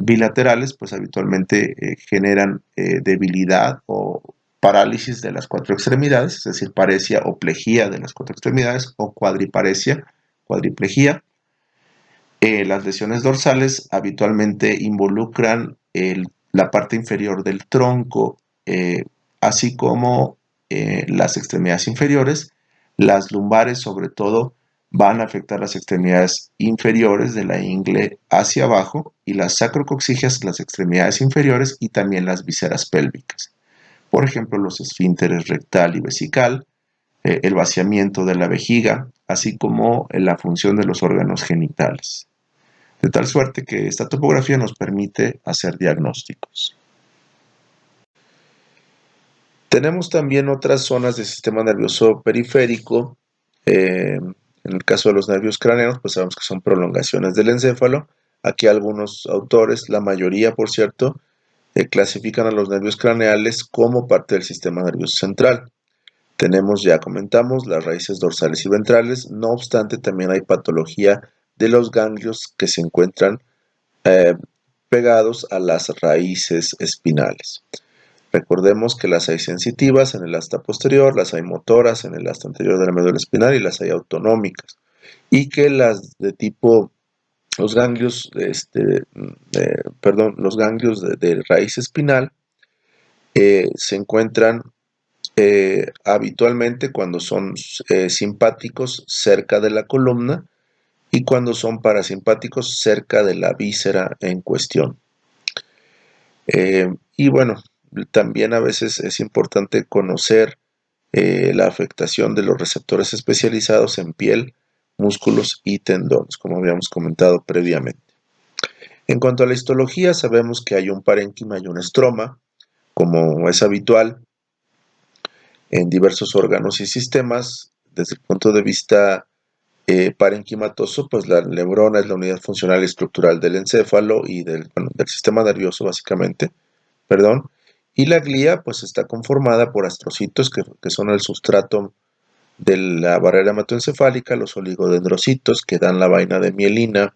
bilaterales, pues habitualmente generan debilidad o parálisis de las cuatro extremidades, es decir, paresia o plejía de las cuatro extremidades o cuadriparesia, cuadriplejía. Las lesiones dorsales habitualmente involucran la parte inferior del tronco, así como las extremidades inferiores. Las lumbares, sobre todo, van a afectar las extremidades inferiores de la ingle hacia abajo y las sacrococcígeas, las extremidades inferiores y también las vísceras pélvicas. Por ejemplo, los esfínteres rectal y vesical, el vaciamiento de la vejiga, así como la función de los órganos genitales. De tal suerte que esta topografía nos permite hacer diagnósticos. Tenemos también otras zonas del sistema nervioso periférico. En el caso de los nervios craneanos, pues sabemos que son prolongaciones del encéfalo. Aquí algunos autores, la mayoría por cierto, clasifican a los nervios craneales como parte del sistema nervioso central. Tenemos, ya comentamos, las raíces dorsales y ventrales. No obstante, también hay patología de los ganglios que se encuentran pegados a las raíces espinales. Recordemos que las hay sensitivas en el asta posterior, las hay motoras en el asta anterior de la médula espinal y las hay autonómicas. Y que las de tipo, los ganglios, los ganglios de raíz espinal se encuentran habitualmente cuando son simpáticos cerca de la columna y cuando son parasimpáticos cerca de la víscera en cuestión. Y bueno, también a veces es importante conocer la afectación de los receptores especializados en piel, músculos y tendones, como habíamos comentado previamente. En cuanto a la histología, sabemos que hay un parénquima y un estroma, como es habitual en diversos órganos y sistemas. Desde el punto de vista parenquimatoso, pues la neurona es la unidad funcional y estructural del encéfalo y del sistema nervioso básicamente, y la glía pues está conformada por astrocitos que son el sustrato de la barrera hematoencefálica, los oligodendrocitos que dan la vaina de mielina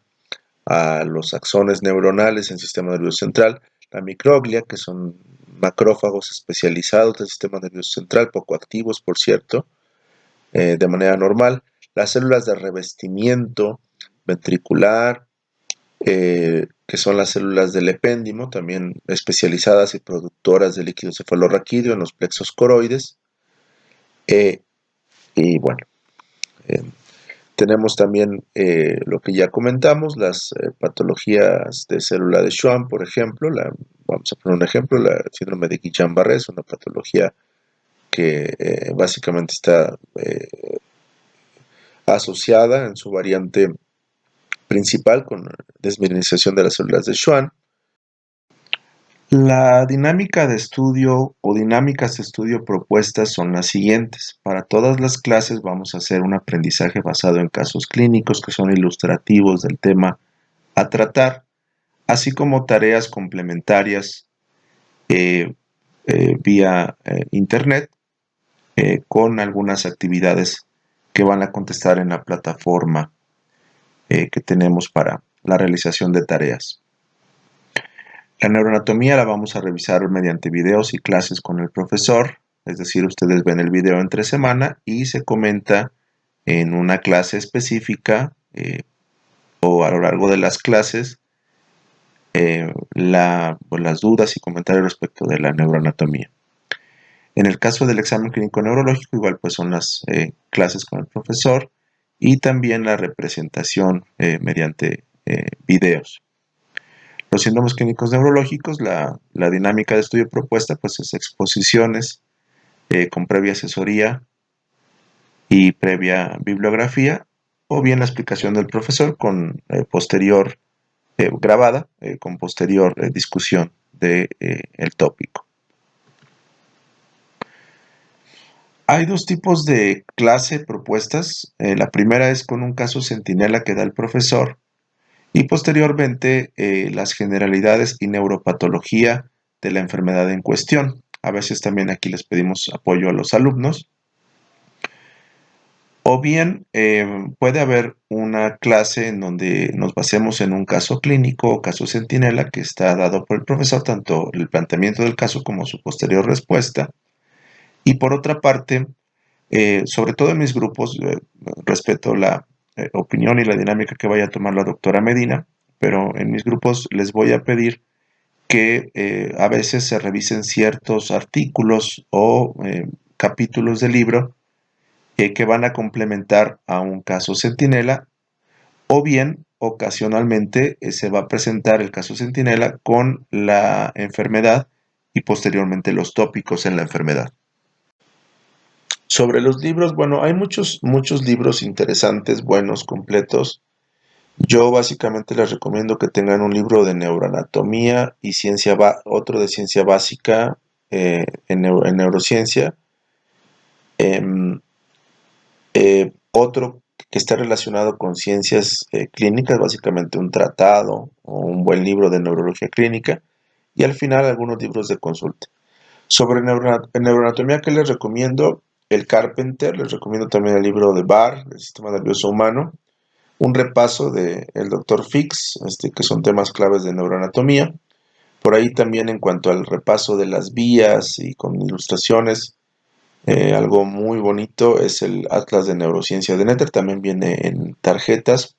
a los axones neuronales en el sistema nervioso central, la microglia, que son macrófagos especializados del sistema nervioso central, poco activos, por cierto, de manera normal, las células de revestimiento ventricular, que son las células del epéndimo, también especializadas y productoras de líquido cefalorraquídeo en los plexos coroides, y bueno, eh, tenemos también lo que ya comentamos, las patologías de célula de Schwann, por ejemplo, vamos a poner un ejemplo, la síndrome de Guillain-Barré es una patología que básicamente está asociada en su variante principal con desmielinización de las células de Schwann. La dinámica de estudio o dinámicas de estudio propuestas son las siguientes. Para todas las clases vamos a hacer un aprendizaje basado en casos clínicos que son ilustrativos del tema a tratar, así como tareas complementarias vía internet con algunas actividades que van a contestar en la plataforma que tenemos para la realización de tareas. La neuroanatomía la vamos a revisar mediante videos y clases con el profesor, es decir, ustedes ven el video entre semana y se comenta en una clase específica o a lo largo de las clases las dudas y comentarios respecto de la neuroanatomía. En el caso del examen clínico neurológico, igual pues son las clases con el profesor y también la representación mediante videos. Los síndromes clínicos neurológicos, la dinámica de estudio propuesta pues es exposiciones con previa asesoría y previa bibliografía, o bien la explicación del profesor con posterior grabada, con posterior discusión del tópico. Hay dos tipos de clase propuestas. La primera es con un caso centinela que da el profesor y posteriormente las generalidades y neuropatología de la enfermedad en cuestión. A veces también aquí les pedimos apoyo a los alumnos. O bien puede haber una clase en donde nos basemos en un caso clínico o caso centinela que está dado por el profesor, tanto el planteamiento del caso como su posterior respuesta. Y por otra parte, sobre todo en mis grupos, respeto la opinión y la dinámica que vaya a tomar la doctora Medina, pero en mis grupos les voy a pedir que a veces se revisen ciertos artículos o capítulos del libro que van a complementar a un caso centinela, o bien ocasionalmente se va a presentar el caso centinela con la enfermedad y posteriormente los tópicos en la enfermedad. Sobre los libros, bueno, hay muchos libros interesantes, buenos, completos. Yo básicamente les recomiendo que tengan un libro de neuroanatomía y otro de ciencia básica en neurociencia. Otro que está relacionado con ciencias clínicas, básicamente un tratado o un buen libro de neurología clínica, y al final algunos libros de consulta. Sobre neuroanatomía, ¿qué les recomiendo? El Carpenter, les recomiendo también el libro de Barr, del sistema nervioso humano, un repaso del Dr. Fix, que son temas claves de neuroanatomía. Por ahí también en cuanto al repaso de las vías y con ilustraciones, algo muy bonito es el Atlas de Neurociencia de Netter, también viene en tarjetas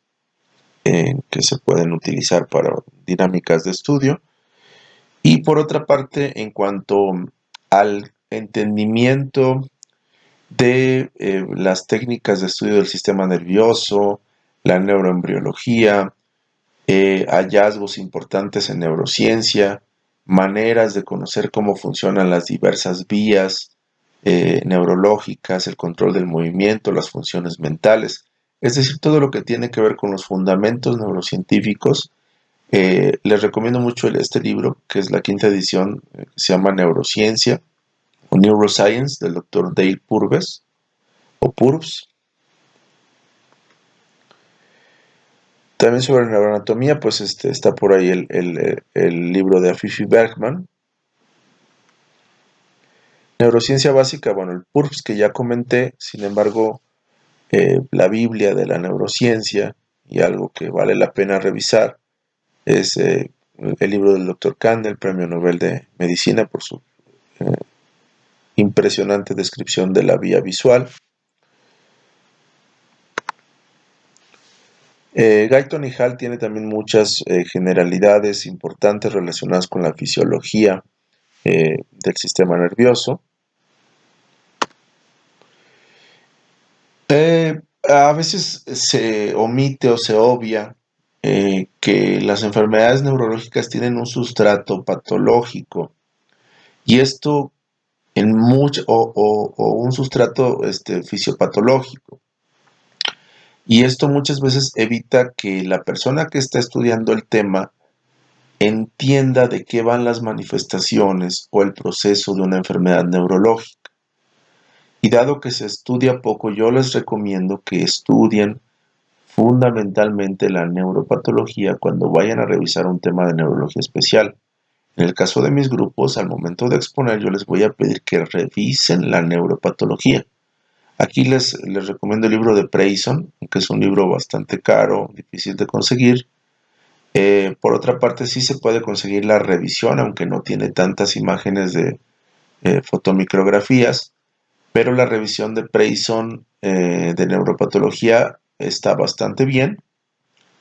que se pueden utilizar para dinámicas de estudio. Y por otra parte, en cuanto al entendimiento de las técnicas de estudio del sistema nervioso, la neuroembriología, hallazgos importantes en neurociencia, maneras de conocer cómo funcionan las diversas vías neurológicas, el control del movimiento, las funciones mentales, es decir, todo lo que tiene que ver con los fundamentos neurocientíficos. Les recomiendo mucho este libro, que es la quinta edición, que se llama Neurociencia o Neuroscience, del doctor Dale Purves, o Purves. También sobre neuroanatomía, pues está por ahí el libro de Afifi Bergman. Neurociencia básica, bueno, el PURPS que ya comenté, sin embargo, la Biblia de la neurociencia y algo que vale la pena revisar es el libro del Dr. Kandel, Premio Nobel de Medicina, por su eh, impresionante descripción de la vía visual. Guyton y Hall tiene también muchas generalidades importantes relacionadas con la fisiología del sistema nervioso. A veces se omite o se obvia que las enfermedades neurológicas tienen un sustrato patológico y esto o un sustrato fisiopatológico. Y esto muchas veces evita que la persona que está estudiando el tema entienda de qué van las manifestaciones o el proceso de una enfermedad neurológica. Y dado que se estudia poco, yo les recomiendo que estudien fundamentalmente la neuropatología cuando vayan a revisar un tema de neurología especial. En el caso de mis grupos, al momento de exponer, yo les voy a pedir que revisen la neuropatología. Aquí les recomiendo el libro de Preyson, que es un libro bastante caro, difícil de conseguir. Por otra parte, sí se puede conseguir la revisión, aunque no tiene tantas imágenes de fotomicrografías, pero la revisión de Preyson de neuropatología está bastante bien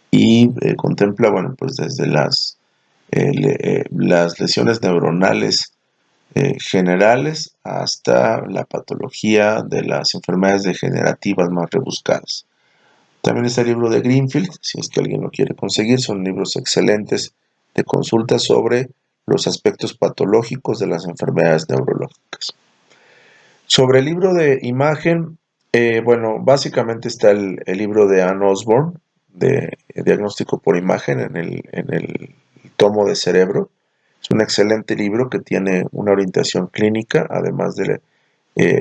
y contempla, bueno, pues desde las lesiones neuronales generales hasta la patología de las enfermedades degenerativas más rebuscadas. También está el libro de Greenfield, si es que alguien lo quiere conseguir, son libros excelentes de consulta sobre los aspectos patológicos de las enfermedades neurológicas. Sobre el libro de imagen, bueno, básicamente está el libro de Anne Osborne, de diagnóstico por imagen en el tomo de cerebro. Es un excelente libro que tiene una orientación clínica, además de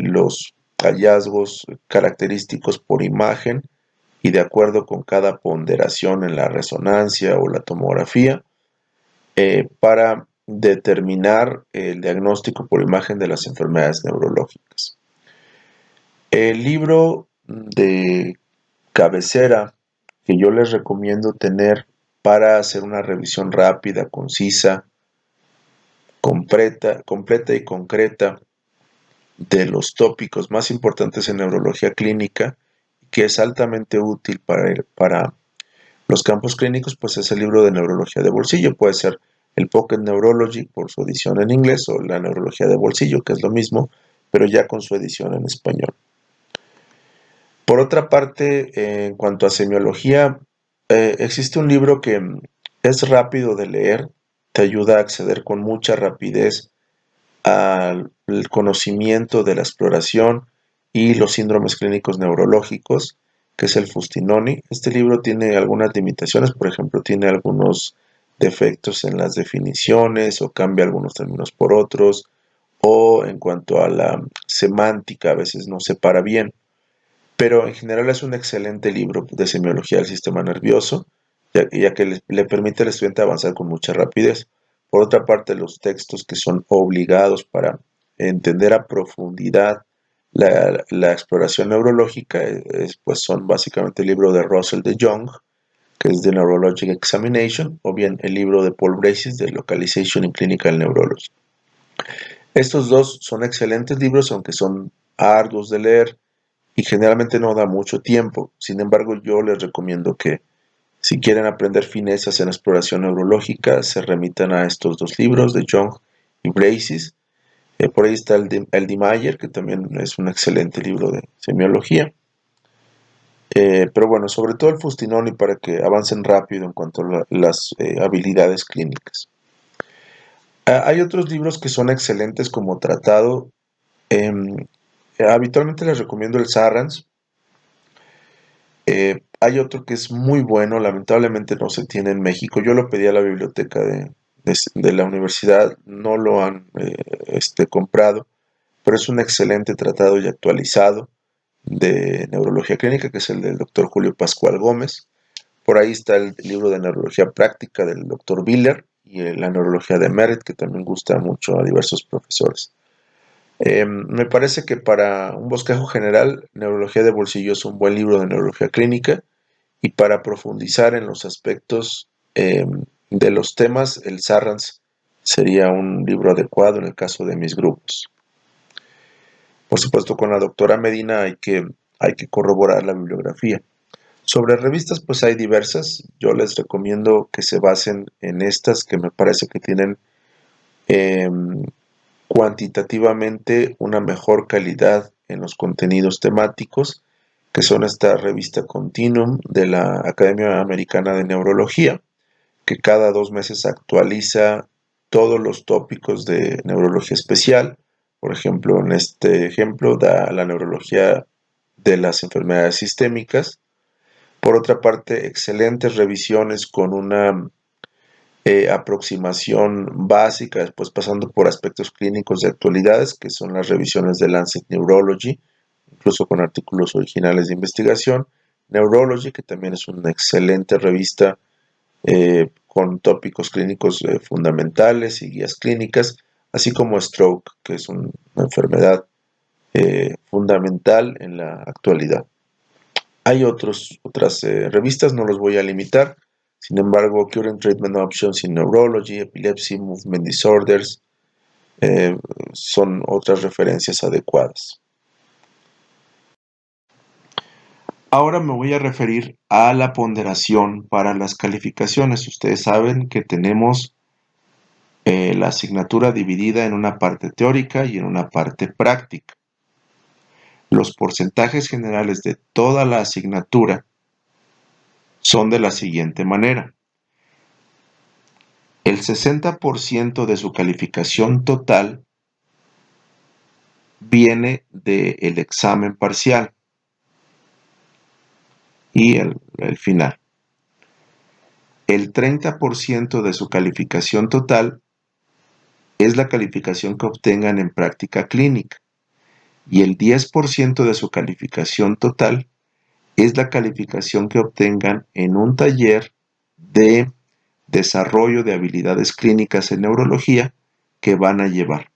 los hallazgos característicos por imagen y de acuerdo con cada ponderación en la resonancia o la tomografía, para determinar el diagnóstico por imagen de las enfermedades neurológicas. El libro de cabecera que yo les recomiendo tener para hacer una revisión rápida, concisa, completa y concreta de los tópicos más importantes en neurología clínica, que es altamente útil para los campos clínicos, pues es el libro de neurología de bolsillo. Puede ser el Pocket Neurology por su edición en inglés o la neurología de bolsillo, que es lo mismo, pero ya con su edición en español. Por otra parte, en cuanto a semiología, existe un libro que es rápido de leer, te ayuda a acceder con mucha rapidez al conocimiento de la exploración y los síndromes clínicos neurológicos, que es el Fustinoni. Este libro tiene algunas limitaciones, por ejemplo, tiene algunos defectos en las definiciones o cambia algunos términos por otros, o en cuanto a la semántica a veces no separa bien, pero en general es un excelente libro de semiología del sistema nervioso, ya que le permite al estudiante avanzar con mucha rapidez. Por otra parte, los textos que son obligados para entender a profundidad la exploración neurológica pues son básicamente el libro de Russell de Jong, que es The Neurologic Examination, o bien el libro de Paul Braces de Localization in Clinical Neurology. Estos dos son excelentes libros, aunque son arduos de leer y generalmente no da mucho tiempo. Sin embargo, yo les recomiendo que si quieren aprender finezas en exploración neurológica, se remitan a estos dos libros de Jung y Braces. Por ahí está el de Mayer, que también es un excelente libro de semiología. Pero bueno, sobre todo el Fustinoni para que avancen rápido en cuanto a las habilidades clínicas. Hay otros libros que son excelentes como tratado. Habitualmente les recomiendo el Sarrans. Hay otro que es muy bueno, lamentablemente no se tiene en México. Yo lo pedí a la biblioteca de la universidad, no lo han comprado, pero es un excelente tratado y actualizado de neurología clínica, que es el del doctor Julio Pascual Gómez. Por ahí está el libro de neurología práctica del doctor Biller y la neurología de Merritt, que también gusta mucho a diversos profesores. Me parece que para un bosquejo general, Neurología de Bolsillo es un buen libro de neurología clínica, y para profundizar en los aspectos de los temas, el Sarrans sería un libro adecuado en el caso de mis grupos. Por supuesto, con la doctora Medina hay que corroborar la bibliografía. Sobre revistas, pues hay diversas. Yo les recomiendo que se basen en estas que me parece que tienen eh, cuantitativamente una mejor calidad en los contenidos temáticos, que son esta revista Continuum de la Academia Americana de Neurología, que cada 2 meses actualiza todos los tópicos de neurología especial. Por ejemplo, en este ejemplo da la neurología de las enfermedades sistémicas. Por otra parte, excelentes revisiones con una aproximación básica, después pasando por aspectos clínicos de actualidades, que son las revisiones de Lancet Neurology, incluso con artículos originales de investigación. Neurology, que también es una excelente revista con tópicos clínicos fundamentales y guías clínicas, así como Stroke, que es una enfermedad fundamental en la actualidad. Hay otras revistas, no los voy a limitar. Sin embargo, Current Treatment Options in Neurology, Epilepsy, Movement Disorders eh, son otras referencias adecuadas. Ahora me voy a referir a la ponderación para las calificaciones. Ustedes saben que tenemos la asignatura dividida en una parte teórica y en una parte práctica. Los porcentajes generales de toda la asignatura son de la siguiente manera. El 60% de su calificación total viene del examen parcial y el final. El 30% de su calificación total es la calificación que obtengan en práctica clínica y el 10% de su calificación total es la calificación que obtengan en un taller de desarrollo de habilidades clínicas en neurología que van a llevar.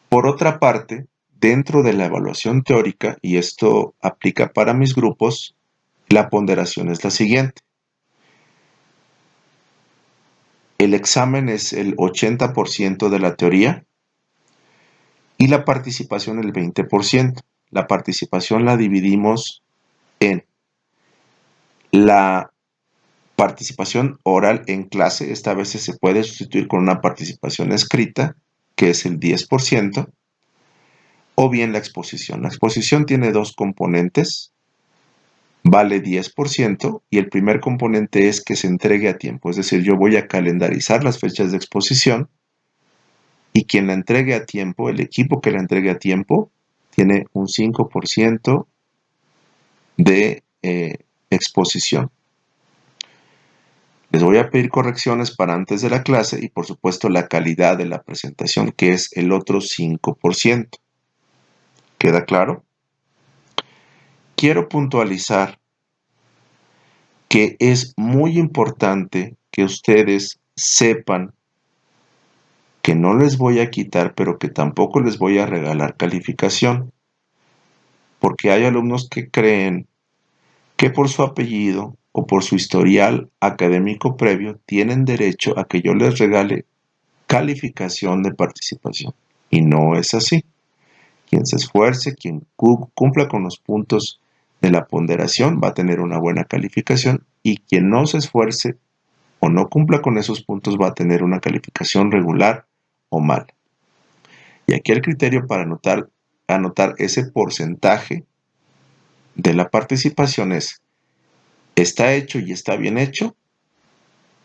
Por otra parte, dentro de la evaluación teórica, y esto aplica para mis grupos, la ponderación es la siguiente. El examen es el 80% de la teoría y la participación el 20%. La participación la dividimos en la participación oral en clase, esta vez se puede sustituir con una participación escrita, que es el 10%, o bien la exposición. La exposición tiene dos componentes, vale 10%, y el primer componente es que se entregue a tiempo, es decir, yo voy a calendarizar las fechas de exposición y quien la entregue a tiempo, el equipo que la entregue a tiempo, tiene un 5% de exposición. Les voy a pedir correcciones para antes de la clase y por supuesto la calidad de la presentación, que es el otro 5%. ¿Queda claro? Quiero puntualizar que es muy importante que ustedes sepan que no les voy a quitar, pero que tampoco les voy a regalar calificación, porque hay alumnos que creen que por su apellido o por su historial académico previo tienen derecho a que yo les regale calificación de participación. Y no es así. Quien se esfuerce, quien cumpla con los puntos de la ponderación va a tener una buena calificación, y quien no se esfuerce o no cumpla con esos puntos va a tener una calificación regular o mal. Y aquí el criterio para anotar ese porcentaje de la participación es: está hecho y está bien hecho,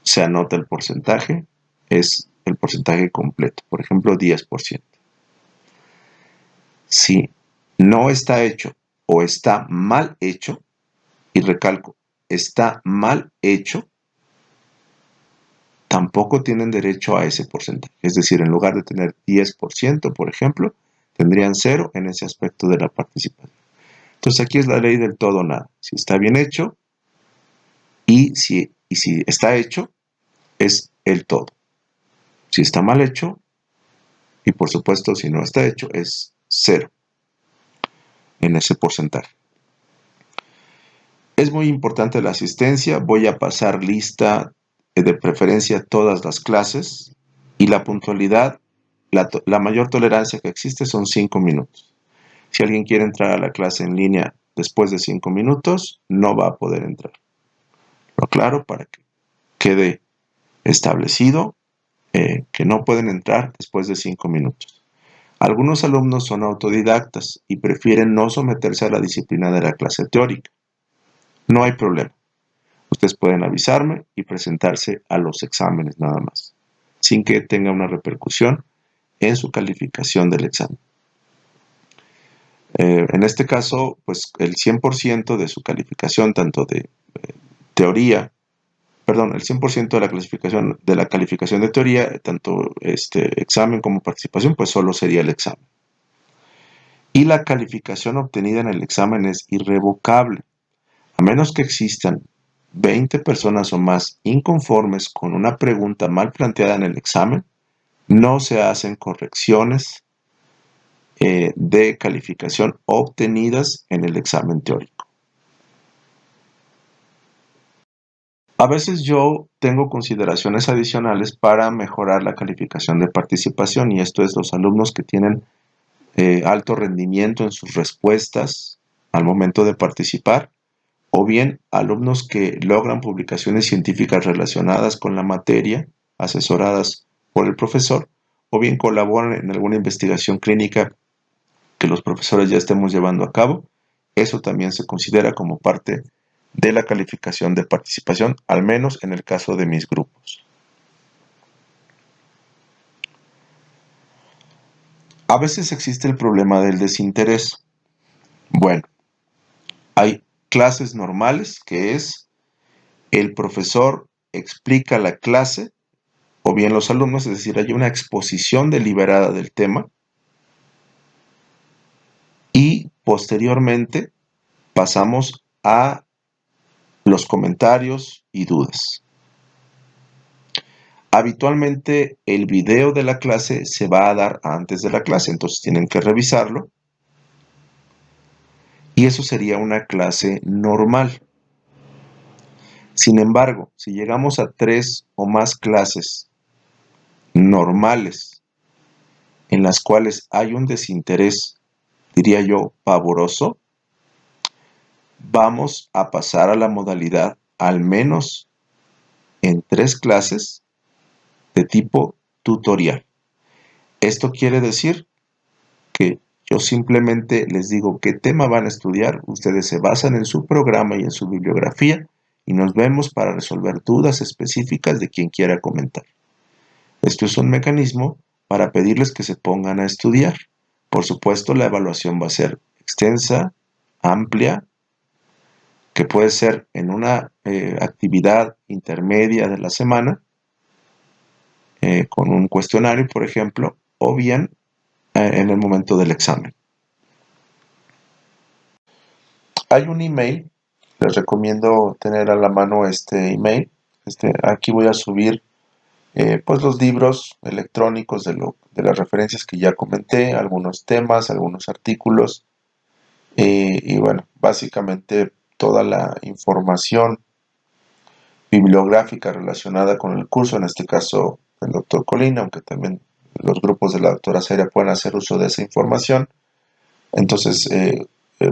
se anota el porcentaje, es el porcentaje completo, por ejemplo 10%. Si no está hecho o está mal hecho, y recalco, está mal hecho, tampoco tienen derecho a ese porcentaje. Es decir, en lugar de tener 10%, por ejemplo, tendrían 0 en ese aspecto de la participación. Entonces aquí es la ley del todo o nada. Si está bien hecho y si está hecho, es el todo. Si está mal hecho, Y por supuesto, si no está hecho, es 0 en ese porcentaje. Es muy importante la asistencia. Voy a pasar lista de preferencia todas las clases y la puntualidad, la mayor tolerancia que existe son 5 minutos. Si alguien quiere entrar a la clase en línea después de 5 minutos, no va a poder entrar. Lo aclaro para que quede establecido que no pueden entrar después de 5 minutos. Algunos alumnos son autodidactas y prefieren no someterse a la disciplina de la clase teórica. No hay problema. Ustedes pueden avisarme y presentarse a los exámenes nada más, sin que tenga una repercusión en su calificación del examen. En este caso, pues el 100% de su calificación, tanto de teoría, el 100% de la calificación de teoría, tanto examen como participación, pues solo sería el examen. Y la calificación obtenida en el examen es irrevocable, a menos que existan 20 personas o más inconformes con una pregunta mal planteada en el examen, no se hacen correcciones de calificación obtenidas en el examen teórico. A veces yo tengo consideraciones adicionales para mejorar la calificación de participación, y esto es los alumnos que tienen alto rendimiento en sus respuestas al momento de participar, o bien alumnos que logran publicaciones científicas relacionadas con la materia, asesoradas por el profesor, o bien colaboran en alguna investigación clínica que los profesores ya estemos llevando a cabo. Eso también se considera como parte de la calificación de participación, al menos en el caso de mis grupos. A veces existe el problema del desinterés. Bueno, hay clases normales, que es el profesor explica la clase, o bien los alumnos, es decir, hay una exposición deliberada del tema, y posteriormente pasamos a los comentarios y dudas. Habitualmente el video de la clase se va a dar antes de la clase, entonces tienen que revisarlo, y eso sería una clase normal. Sin embargo, si llegamos a 3 o más clases normales en las cuales hay un desinterés, diría yo, pavoroso, vamos a pasar a la modalidad al menos en 3 clases de tipo tutorial. Esto quiere decir que yo simplemente les digo qué tema van a estudiar, ustedes se basan en su programa y en su bibliografía, y nos vemos para resolver dudas específicas de quien quiera comentar. Esto es un mecanismo para pedirles que se pongan a estudiar. Por supuesto, la evaluación va a ser extensa, amplia, que puede ser en una actividad intermedia de la semana, con un cuestionario, por ejemplo, o bien en el momento del examen. Hay un email, les recomiendo tener a la mano este email. Aquí voy a subir pues los libros electrónicos de las referencias que ya comenté, algunos temas, algunos artículos, y bueno, básicamente toda la información bibliográfica relacionada con el curso, en este caso el doctor Colina, aunque también los grupos de la doctora Zaira pueden hacer uso de esa información. Entonces,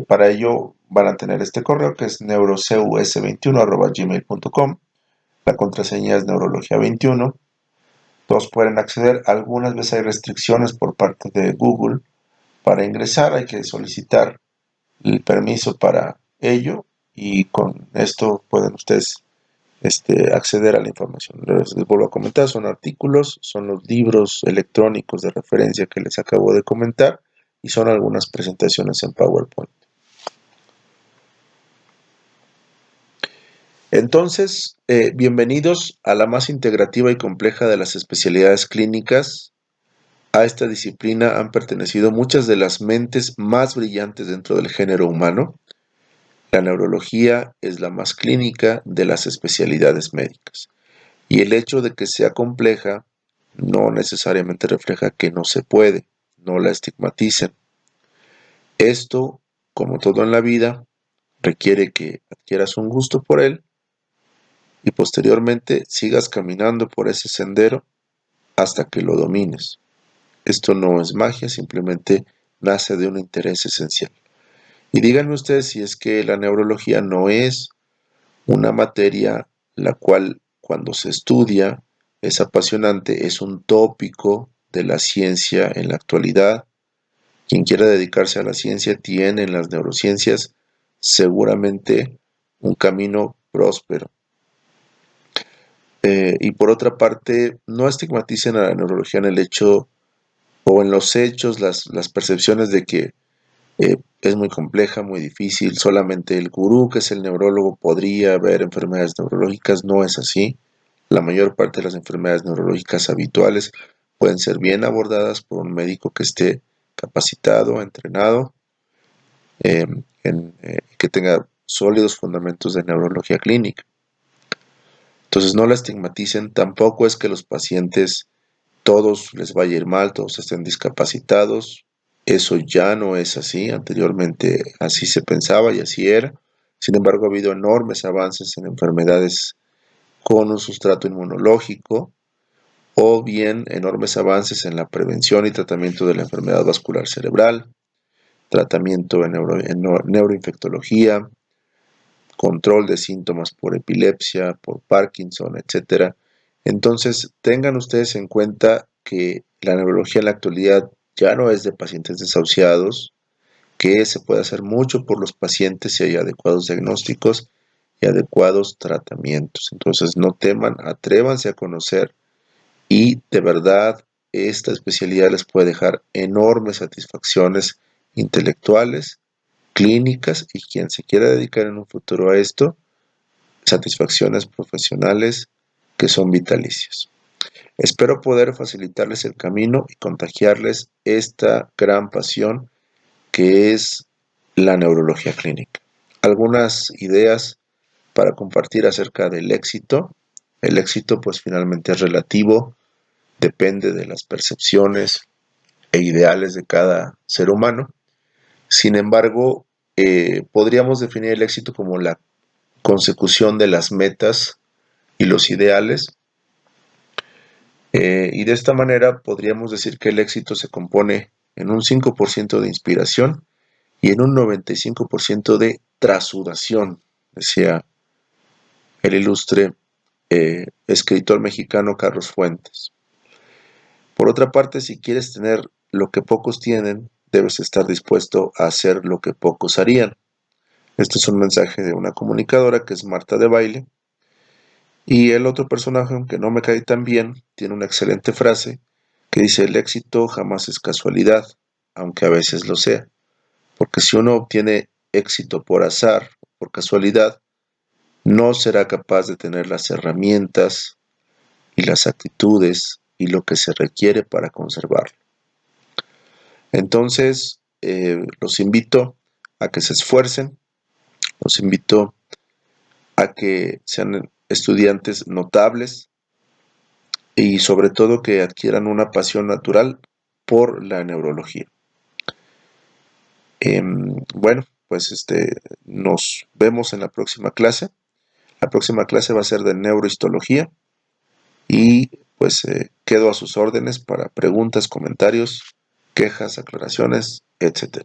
para ello van a tener este correo que es neurocus21@gmail.com. La contraseña es neurología21. Todos pueden acceder. Algunas veces hay restricciones por parte de Google para ingresar. Hay que solicitar el permiso para ello, y con esto pueden ustedes acceder a la información. Les vuelvo a comentar, son artículos, son los libros electrónicos de referencia que les acabo de comentar, y son algunas presentaciones en PowerPoint. Entonces, bienvenidos a la más integrativa y compleja de las especialidades clínicas. A esta disciplina han pertenecido muchas de las mentes más brillantes dentro del género humano. La neurología es la más clínica de las especialidades médicas, y el hecho de que sea compleja no necesariamente refleja que no se puede, no la estigmaticen. Esto, como todo en la vida, requiere que adquieras un gusto por él y posteriormente sigas caminando por ese sendero hasta que lo domines. Esto no es magia, simplemente nace de un interés esencial. Y díganme ustedes si es que la neurología no es una materia la cual cuando se estudia es apasionante, es un tópico de la ciencia en la actualidad. Quien quiera dedicarse a la ciencia tiene en las neurociencias seguramente un camino próspero. Y por otra parte, no estigmaticen a la neurología en el hecho o en los hechos, las percepciones de que es muy compleja, muy difícil, solamente el gurú, que es el neurólogo, podría ver enfermedades neurológicas. No es así. La mayor parte de las enfermedades neurológicas habituales pueden ser bien abordadas por un médico que esté capacitado, entrenado, que tenga sólidos fundamentos de neurología clínica. Entonces no la estigmaticen, tampoco es que los pacientes todos les vaya a ir mal, todos estén discapacitados. Eso ya no es así. Anteriormente así se pensaba y así era. Sin embargo, ha habido enormes avances en enfermedades con un sustrato inmunológico o bien enormes avances en la prevención y tratamiento de la enfermedad vascular cerebral, tratamiento en neuroinfectología, control de síntomas por epilepsia, por Parkinson, etcétera. Entonces, tengan ustedes en cuenta que la neurología en la actualidad ya no es de pacientes desahuciados, que se puede hacer mucho por los pacientes si hay adecuados diagnósticos y adecuados tratamientos. Entonces, no teman, atrévanse a conocer y de verdad esta especialidad les puede dejar enormes satisfacciones intelectuales, clínicas y quien se quiera dedicar en un futuro a esto, satisfacciones profesionales que son vitalicias. Espero poder facilitarles el camino y contagiarles esta gran pasión que es la neurología clínica. Algunas ideas para compartir acerca del éxito. El éxito pues finalmente es relativo, depende de las percepciones e ideales de cada ser humano. Sin embargo, podríamos definir el éxito como la consecución de las metas y los ideales. Y de esta manera podríamos decir que el éxito se compone en un 5% de inspiración y en un 95% de trasudación, decía el ilustre escritor mexicano Carlos Fuentes. Por otra parte, si quieres tener lo que pocos tienen, debes estar dispuesto a hacer lo que pocos harían. Este es un mensaje de una comunicadora que es Marta de Baile. Y el otro personaje, aunque no me cae tan bien, tiene una excelente frase que dice: el éxito jamás es casualidad, aunque a veces lo sea. Porque si uno obtiene éxito por azar, por casualidad, no será capaz de tener las herramientas y las actitudes y lo que se requiere para conservarlo. Entonces, los invito a que se esfuercen, los invito a que sean estudiantes notables y sobre todo que adquieran una pasión natural por la neurología. Bueno, pues nos vemos en la próxima clase. La próxima clase va a ser de neurohistología y pues quedo a sus órdenes para preguntas, comentarios, quejas, aclaraciones, etc.